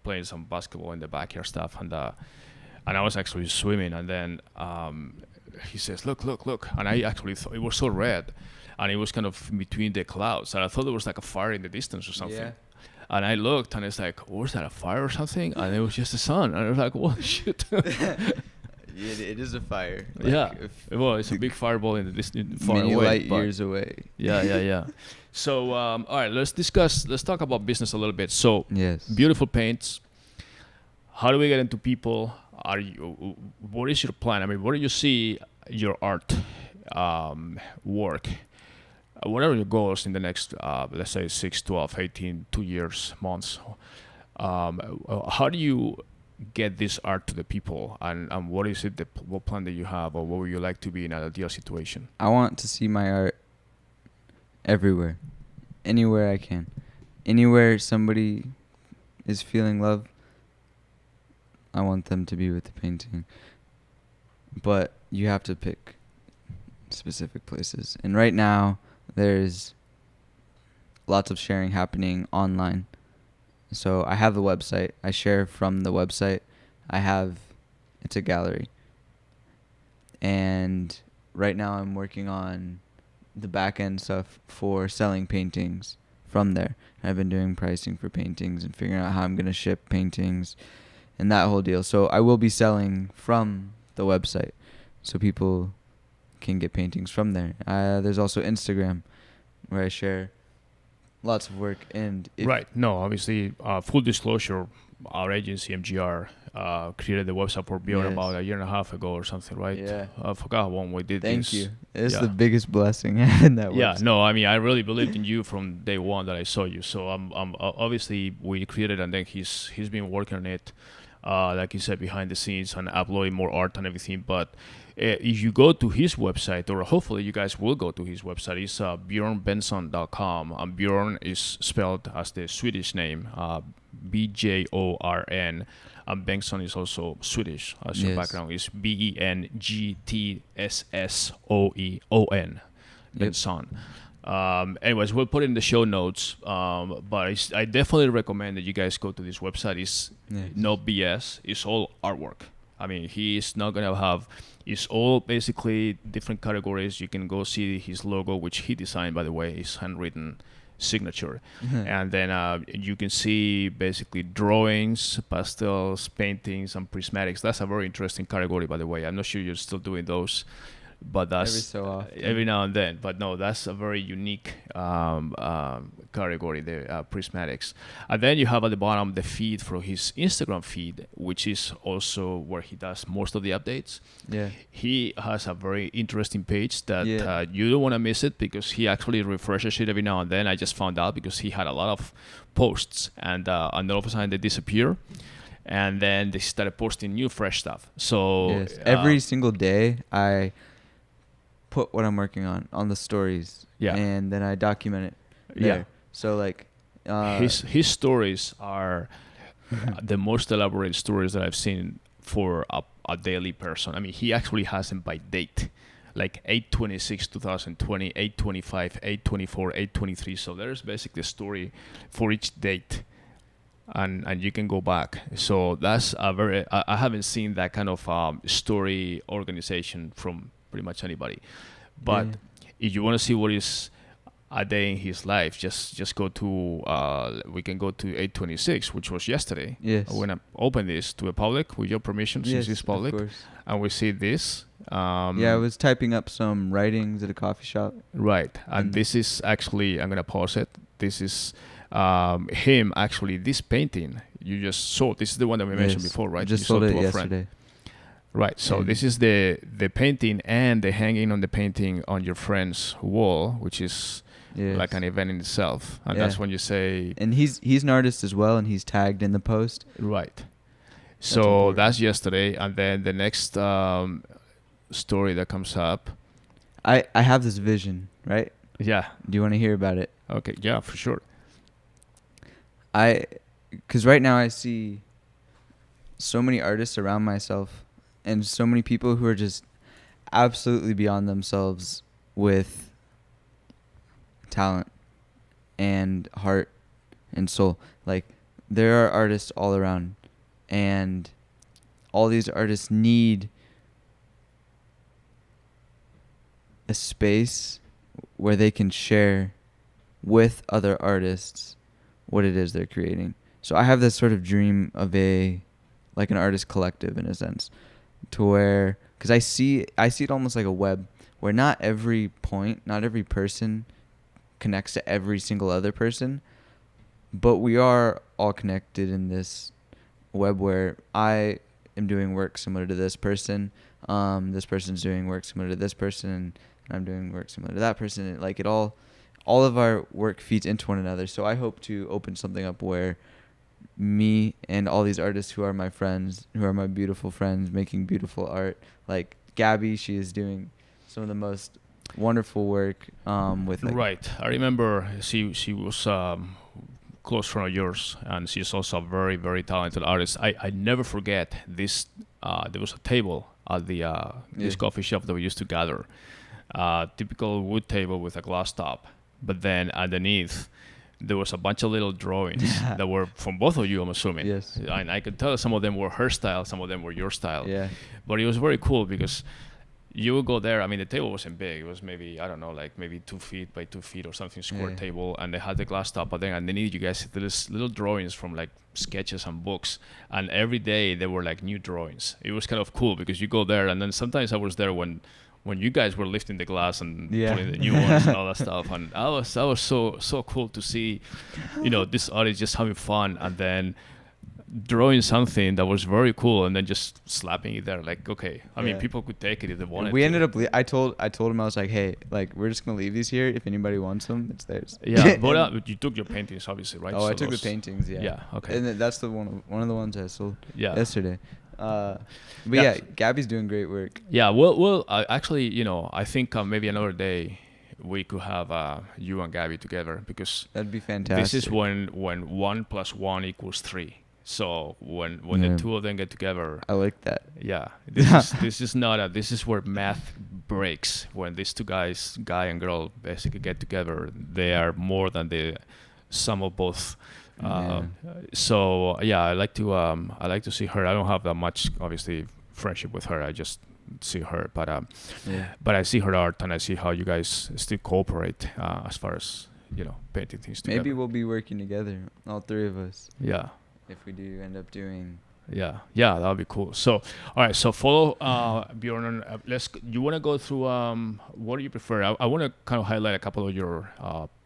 playing some basketball in the backyard stuff, and I was actually swimming, and then he says, look, and I actually thought it was so red. And it was kind of between the clouds. And I thought there was like a fire in the distance or something. Yeah. And I looked, and it's like, was that a fire or something? And it was just the sun. And I was like, well, shit. It is a fire. Like well, it's a big fireball in the distance, far many away. Light years away. Yeah. So, all right, let's talk about business a little bit. So, beautiful paints. How do we get into people? What is your plan? I mean, where do you see your art work? What are your goals in the next, let's say 6, 12, 18, 2 years, months? How do you get this art to the people? And what is it, what plan that you have, or what would you like to be in an ideal situation? I want to see my art everywhere. Anywhere I can. Anywhere somebody is feeling love, I want them to be with the painting. But you have to pick specific places. And right now, there's lots of sharing happening online. So I have the website. I share from the website. It's a gallery. And right now I'm working on the back end stuff for selling paintings from there. I've been doing pricing for paintings and figuring out how I'm going to ship paintings and that whole deal. So I will be selling from the website so people can get paintings from there. There's also Instagram where I share lots of work. And right. No, obviously, full disclosure, our agency MGR created the website for Bjorn about a year and a half ago or something, right? Yeah. I forgot when we did Thank this. you. It's the biggest blessing having that website. Yeah, no, I mean, I really believed in you from day one that I saw you. So obviously we created, and then he's been working on it, like you said, behind the scenes and uploading more art and everything. But if you go to his website, or hopefully you guys will go to his website, it's bjornbengtsson.com. And Bjorn is spelled as the Swedish name, Bjorn. And Bengtsson is also Swedish, as your background is Bengtsson. Bengtsson. Anyways, we'll put it in the show notes. But I definitely recommend that you guys go to this website. It's no BS. It's all artwork. I mean, he's not going to have... It's all basically different categories. You can go see his logo, which he designed, by the way, his handwritten signature. And then you can see basically drawings, pastels, paintings, and prismatics. That's a very interesting category, by the way. I'm not sure you're still doing those. but that's every so often. every now and then. But no, that's a very unique category there, prismatics. And then you have at the bottom the feed for his Instagram feed, which is also where he does most of the updates. Yeah. He has a very interesting page that Yeah. you don't want to miss it, because he actually refreshes it every now and then. I just found out because he had a lot of posts, and all of a sudden they disappear, and then they started posting new fresh stuff. So Yes. Every single day I put what I'm working on the stories. Yeah. And then I document it there. Yeah. So like his stories are the most elaborate stories that I've seen for a daily person. I mean, he actually has them by date, like 8/26/2020, 8/25, 8/24, 8/23. So there's basically a story for each date, and you can go back. So that's a very I haven't seen that kind of story organization from pretty much anybody. But if you want to see what is a day in his life, just go to we can go to 8/26, which was yesterday. Yes. I'm gonna open this to the public with your permission, since it's public, Of course. and we see this. Yeah, I was typing up some writings at a coffee shop. Right, and this is actually, I'm gonna pause it. This is him actually. This painting you just saw. This is the one that we mentioned before, right? Just You sold sold it to a yesterday. friend. Right. So this is the painting and the hanging on the painting on your friend's wall, which is like an event in itself. And that's when you say. And he's an artist as well, and he's tagged in the post. Right. So that's yesterday, and then the next story that comes up. I have this vision, right? Yeah. Do you want to hear about it? Okay. Yeah, for sure. Because right now I see so many artists around myself, and so many people who are just absolutely beyond themselves with talent and heart and soul. Like, there are artists all around, and all these artists need a space where they can share with other artists what it is they're creating. So I have this sort of dream of an artist collective, in a sense, to where, because I see it almost like a web, where not every person connects to every single other person, but we are all connected in this web where I am doing work similar to this person, this person's doing work similar to this person, and I'm doing work similar to that person, and like all of our work feeds into one another. So I hope to open something up where me and all these artists who are my friends, who are my beautiful friends, making beautiful art, like Gabby, she is doing some of the most wonderful work with Right. I remember she was close friend of yours, and she's also a very, very talented artist. I never forget this. There was a table at the this coffee shop that we used to gather. Typical wood table with a glass top, but then underneath there was a bunch of little drawings that were from both of you, I'm assuming. Yes. And I could tell some of them were her style, some of them were your style. Yeah. But it was very cool because you would go there. I mean, the table wasn't big. It was maybe, I don't know, like maybe 2 feet by 2 feet or something, square table. And they had the glass top. But then underneath, you guys had these little drawings from like sketches and books. And every day there were like new drawings. It was kind of cool because you go there, and then sometimes I was there when you guys were lifting the glass and putting the new ones and all that stuff. And that was so cool to see, this artist just having fun and then drawing something that was very cool and then just slapping it there. Like, okay, I mean, people could take it if they wanted. We ended up. I told him, I was like, hey, like, we're just gonna leave these here. If anybody wants them, it's theirs. Yeah, but you took your paintings, obviously, right? Oh, so I took the paintings. Yeah. Yeah. Okay. And that's the one of the ones I sold. Yesterday. But Yeah. Gabby's doing great work. Yeah. Well. Actually, I think maybe another day we could have you and Gabby together, because That'd be fantastic. this is when 1 + 1 = 3. So when the two of them get together, I like that. Yeah, this is where math breaks. When these two guys, guy and girl, basically get together, they are more than the sum of both. So yeah, I like to see her. I don't have that much, obviously, friendship with her. I just see her, but I see her art, and I see how you guys still cooperate as far as painting things together. Maybe we'll be working together, all three of us. Yeah. If we do end up doing Yeah, that would be cool. So, all right. So follow Bjorn. You want to go through what do you prefer? I want to kind of highlight a couple of your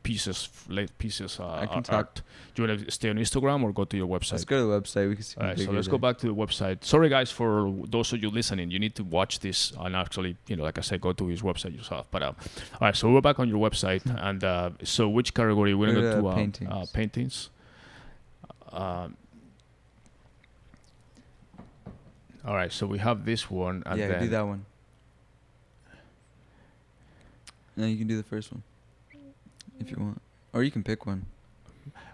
pieces, late pieces. I can talk. Art. Do you want to stay on Instagram or go to your website? Let's go to the website. We can see. All right. So let's go back to the website. Sorry, guys, for those of you listening. You need to watch this and actually, like I said, go to his website yourself. But all right. So we're back on your website, and so which category we're going to go to? Paintings. Paintings. All right, so we have this one. And Yeah, then do that one. No, you can do the first one if you want, or you can pick one.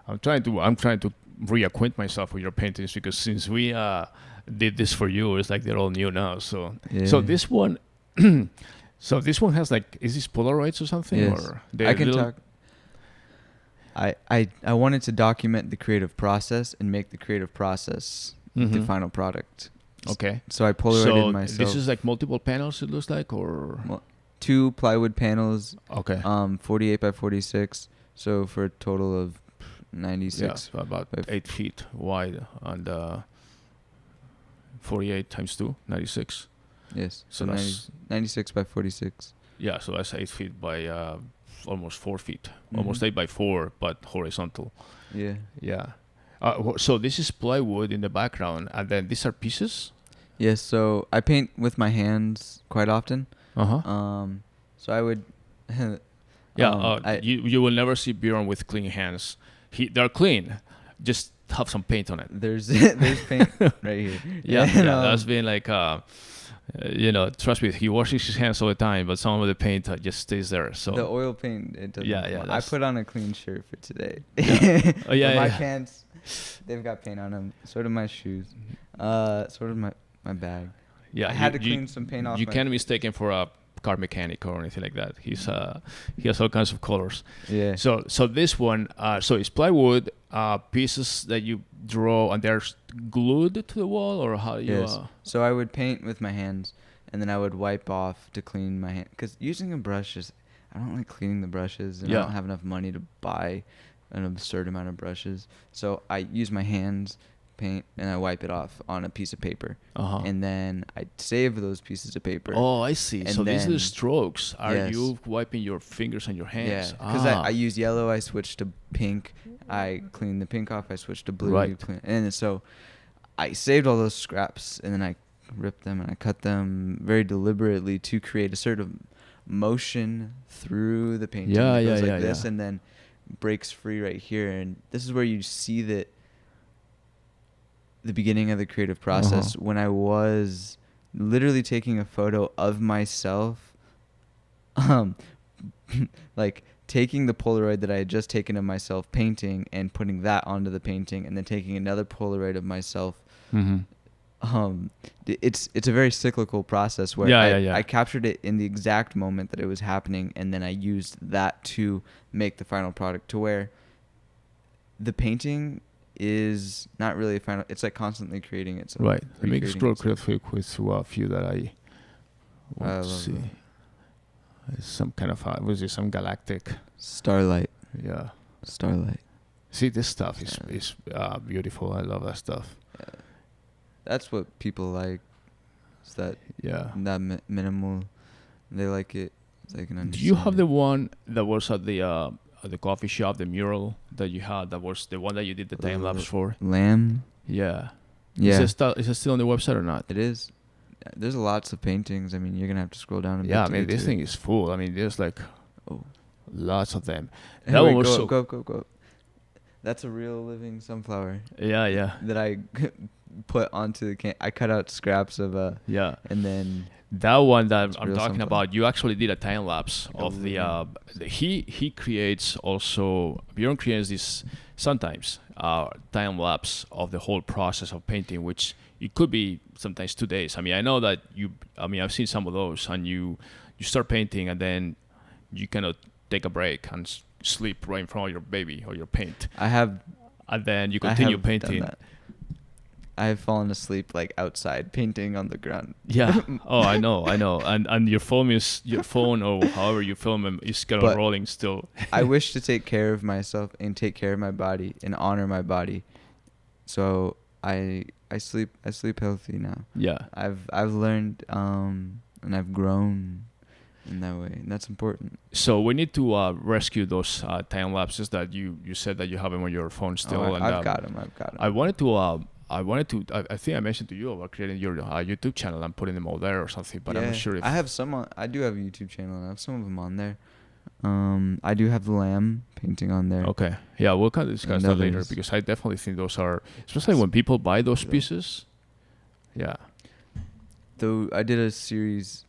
I'm trying to reacquaint myself with your paintings because since we did this for you, it's like they're all new now. So this one, has like, is this Polaroids or something? Yes. Or I can talk. I wanted to document the creative process and make the creative process the final product. Okay. So I Polaroided myself. This is like multiple panels, it looks like, or 2 plywood panels. Okay. 48 by 46. So for a total of 96. Yeah, about 8 feet wide and 48 times 2, 96. Yes. So 96 by 46. Yeah, so that's 8 feet by almost 4 feet, almost 8 by 4, but horizontal. Yeah. Yeah. So this is plywood in the background, and then these are pieces? Yes, so I paint with my hands quite often. Uh-huh. So I would... you will never see Bjorn with clean hands. They're clean, just have some paint on it. There's paint right here. Yeah, that's been like... trust me, he washes his hands all the time, but some of the paint just stays there. So the oil paint, it doesn't. Yeah. I put on a clean shirt for today. Yeah. My pants, they've got paint on them. So do my shoes. So do my bag. Yeah, I had to clean some paint off. You can't mistake him for a car mechanic or anything like that. He has all kinds of colors. Yeah. So this one, so it's plywood pieces that you draw and they're glued to the wall, or how you? Yes. So I would paint with my hands, and then I would wipe off to clean my hand. Because using a brush I don't like cleaning the brushes, and I don't have enough money to buy an absurd amount of brushes. So I use my hands, paint, and I wipe it off on a piece of paper. And then I save those pieces of paper. Oh, I see. And so these are the strokes. Are Yes. you wiping your fingers and your hands? Yeah, because I use yellow, I switch to pink. I clean the pink off, I switch to blue. Right. And so I saved all those scraps, and then I ripped them and I cut them very deliberately to create a sort of motion through the painting. Yeah, It goes yeah, like yeah, this, yeah. and then breaks free right here. And this is where you see that the beginning of the creative process, when I was literally taking a photo of myself, like taking the Polaroid that I had just taken of myself painting and putting that onto the painting, and then taking another Polaroid of myself. It's a very cyclical process where I captured it in the exact moment that it was happening, and then I used that to make the final product, to where the painting is not really a final. It's like constantly creating itself. Right. Let me scroll itself. quick through a few that I want to see. that. It's some kind of was it some galactic? Starlight. Yeah. Starlight. See, this stuff is beautiful. I love that stuff. That's what people like. It's that minimal. They like it. They can understand. Do you have the one that was at the coffee shop, the mural that you had? That was the one that you did the time lapse for. Lamb. Yeah. Yeah. Is it still on the website or not? It is. There's lots of paintings. I mean, you're gonna have to scroll down a bit. Yeah, I to mean, get this to thing it. is full. I mean, there's like lots of them. Hey, That wait, one was go. That's a real living sunflower. Yeah. That I put onto the can. I cut out scraps of Yeah. and then That one that It's I'm real talking sunflower. about, you actually did a time lapse of he creates also, Bjorn creates this sometimes time lapse of the whole process of painting, which it could be sometimes 2 days. I mean, I know that I've seen some of those, and you start painting and then you cannot take a break and sleep right in front of your baby or your paint. And then you continue painting. I have fallen asleep like outside painting on the ground. Yeah. Oh, I know. And your phone or however you film them is kind of rolling still. I wish to take care of myself and take care of my body and honor my body. So I I sleep healthy now. Yeah. I've learned and I've grown in that way, and that's important. So we need to rescue those time lapses that you said that you have them on your phone still. I've got them. I think I mentioned to you about creating your YouTube channel and putting them all there or something, but I'm not sure if I have some on. I do have a YouTube channel, and I have some of them on there. I do have the lamb painting on there. Okay. Yeah, we'll kind of discuss that later, because I definitely think those are, especially when people buy those pieces. Yeah. Though I did a series.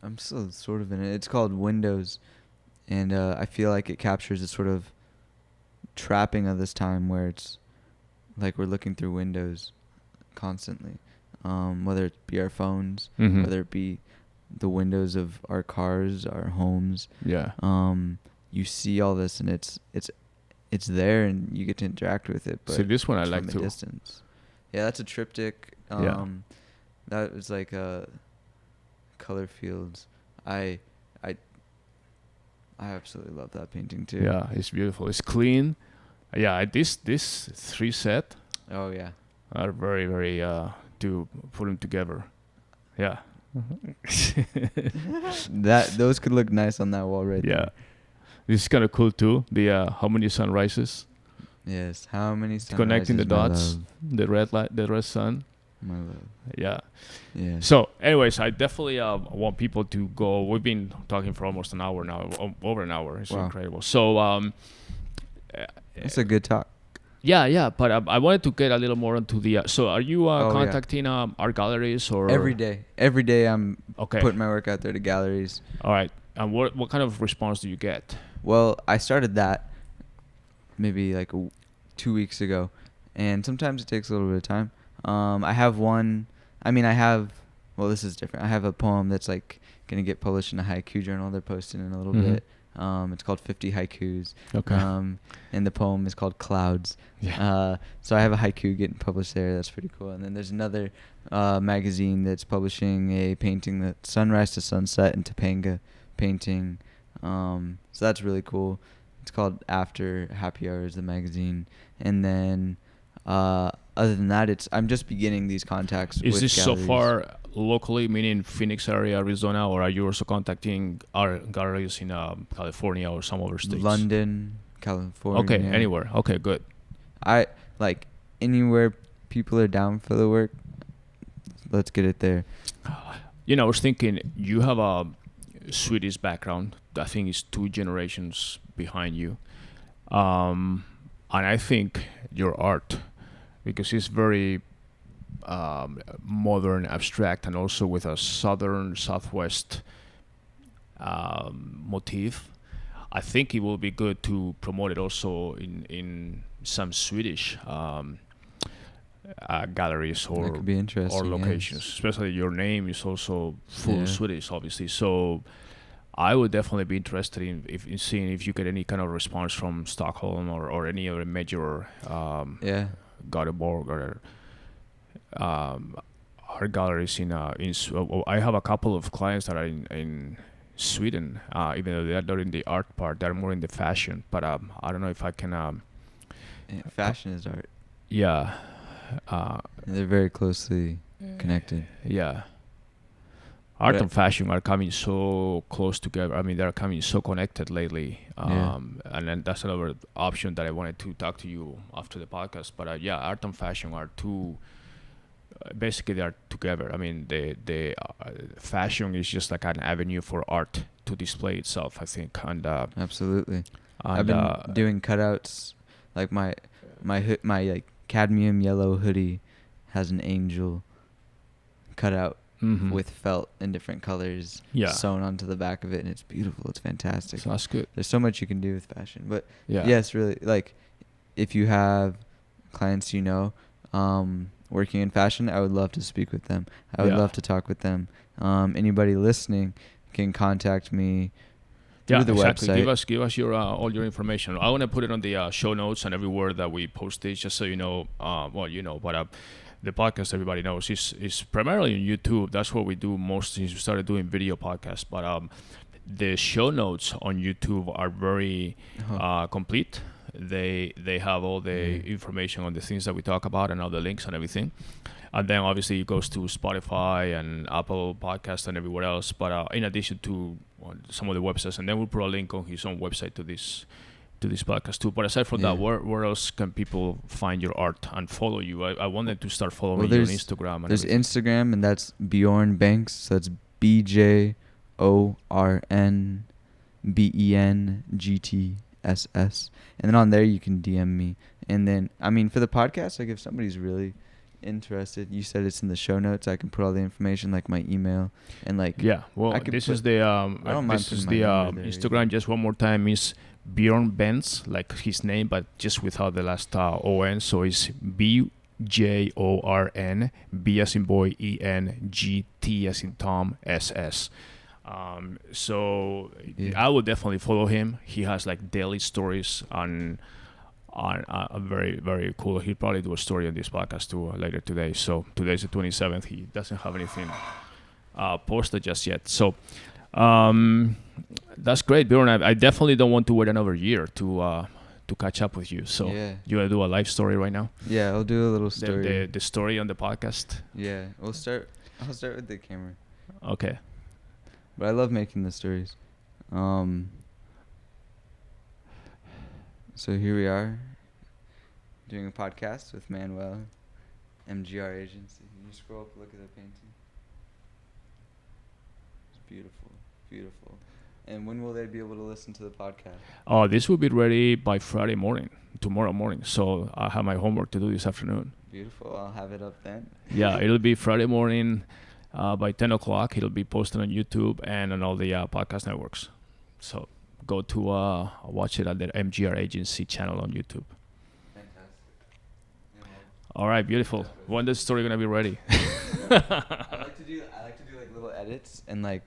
I'm still sort of in it. It's called Windows, and I feel like it captures a sort of trapping of this time where it's like we're looking through windows constantly, whether it be our phones, whether it be the windows of our cars, our homes. Yeah. You see all this, and it's there, and you get to interact with it. But see, this one I like from too. a distance. Yeah, that's a triptych. That was like color fields. I absolutely love that painting too. Yeah, it's beautiful. It's clean. Yeah, this 3 set. Oh yeah. Are very, very to put them together. Yeah. Those could look nice on that wall right there. Yeah. This is kind of cool too. The how many sunrises? Yes. How many sunrises? Connecting the my dots. love. The red light, the red sun. My love. Yeah. Yeah. So, anyways, I definitely want people to go. We've been talking for almost an hour now, over an hour. It's incredible. So, it's a good talk. Yeah. But I wanted to get a little more into the. So, are you contacting art galleries or every day? Every day, I'm okay. putting my work out there to galleries. All right. And what kind of response do you get? Well, I started that maybe like 2 weeks ago, and sometimes it takes a little bit of time. I have one. Well, this is different. I have a poem that's like gonna get published in a haiku journal. They're posting in a little bit. It's called 50 Haikus. Okay. And the poem is called Clouds. Yeah. So I have a haiku getting published there. That's pretty cool. And then there's another magazine that's publishing a painting, that sunrise to sunset in Topanga painting. So that's really cool. It's called After Happy Hours, the magazine. And then other than that, I'm just beginning these contacts. Is with this galleries. so far locally, meaning Phoenix area, Arizona, or are you also contacting art galleries in California or some other states? London, California. Okay, anywhere. Okay, good. I like anywhere people are down for the work. Let's get it there. You know, I was thinking you have a Swedish background. I think it's 2 generations behind you. And I think your art, because it's very modern, abstract, and also with a southwest motif, I think it will be good to promote it also in some Swedish galleries or That could be interesting, or locations. yes. Especially your name is also full Yeah. Swedish, obviously. So I would definitely be interested in seeing if you get any kind of response from Stockholm or any other major Göteborg or art galleries in I have a couple of clients that are in Sweden, even though they're not in the art part, they're more in the fashion. But I don't know if I can. Fashion is art. Yeah. They're very closely connected. Yeah. Art and fashion are coming so close together. I mean, they're coming so connected lately. And then that's another option that I wanted to talk to you after the podcast. But art and fashion are two. Basically, they are together. I mean, the fashion is just like an avenue for art to display itself, I think. And absolutely. I've been doing cutouts. Like my like cadmium yellow hoodie has an angel cut out. With felt in different colors sewn onto the back of it, and it's beautiful. It's fantastic. So that's good. There's so much you can do with fashion. But yes, really, like if you have clients working in fashion, I would love to speak with them. I would love to talk with them. Anybody listening can contact me through the website. Give us your all your information. I want to put it on the show notes and everywhere that we post it, just so you know. But the podcast, everybody knows, is primarily on YouTube. That's what we do most since we started doing video podcasts. But the show notes on YouTube are very complete. they have all the information on the things that we talk about and all the links and everything. And then obviously it goes to Spotify and Apple Podcasts and everywhere else. But in addition to some of the websites, and then we'll put a link on his own website to this podcast too. But aside from that, where else can people find your art and follow you? I wanted to start following you on Instagram. And there's everything. Instagram, and that's Bjorn Bengtsson. So it's BJORN BENGTSS. And then on there you can DM me. And then I mean, for the podcast, like if somebody's really interested, you said it's in the show notes, I can put all the information, like my email and like this is the Instagram. Just one more time is Bjorn Bengtsson, like his name, but just without the last on. So it's BJORN, B as in boy, ENGT as in Tom, SS. So I will definitely follow him. He has like daily stories on very, very cool. He'll probably do a story on this podcast too later today. So today's the 27th. He doesn't have anything posted just yet. So that's great, Bjorn. I definitely don't want to wait another year to catch up with you. So you want to do a live story right now? Yeah, I'll do a little story. The story on the podcast? Yeah, I'll start with the camera. Okay. But I love making the stories. So here we are, doing a podcast with Manuel, MGR agency. Can you scroll up and look at the painting? It's beautiful, beautiful. And when will they be able to listen to the podcast? Oh, this will be ready by Friday morning, tomorrow morning. So I have my homework to do this afternoon. Beautiful. I'll have it up then. Yeah, it'll be Friday morning by 10 o'clock. It'll be posted on YouTube and on all the podcast networks. So go to watch it at the MGR agency channel on YouTube. Fantastic. All right, beautiful. When is the story gonna be ready? I like to do like little edits, and like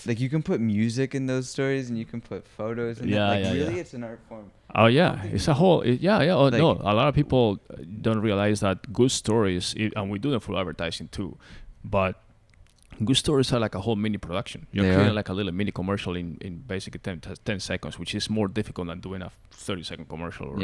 you can put music in those stories, and you can put photos in it's an art form. Oh yeah, it's a whole no, a lot of people don't realize that good stories, and we do them for advertising too, but good stories are like a whole mini production. You're creating like a little mini commercial in basically 10 seconds, which is more difficult than doing a 30-second commercial.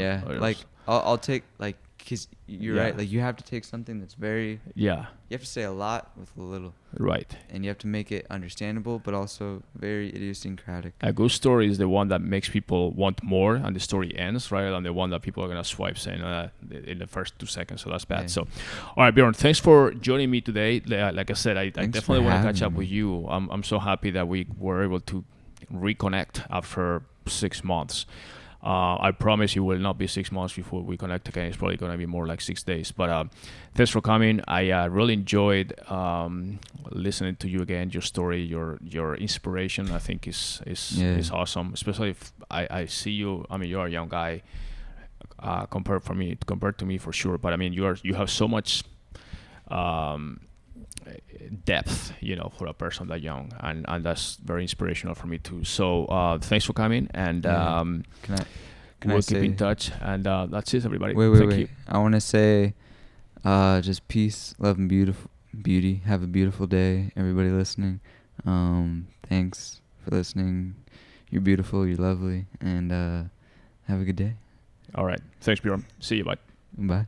I'll take like, because you're right, like you have to take something that's very you have to say a lot with a little, right, and you have to make it understandable but also very idiosyncratic. A good story is the one that makes people want more, and the story ends rather than the one that people are gonna swipe saying in the first 2 seconds. So that's bad. So all right, Bjorn, thanks for joining me today. Like I said, I definitely want to catch up with you. I'm so happy that we were able to reconnect after 6 months. I promise you will not be 6 months before we connect again. It's probably going to be more like 6 days. But thanks for coming. I really enjoyed listening to you again. Your story, your inspiration, I think is awesome. Especially if I see you. I mean, you're a young guy compared to me for sure. But I mean, you have so much depth, for a person that young, and that's very inspirational for me too. So thanks for coming, and we'll keep in touch, and that's it, everybody. Thank you. I want to say just peace, love, and beauty. Have a beautiful day, everybody listening. Thanks for listening. You're beautiful, you're lovely, and have a good day. All right, thanks, Bjorn. See you. Bye.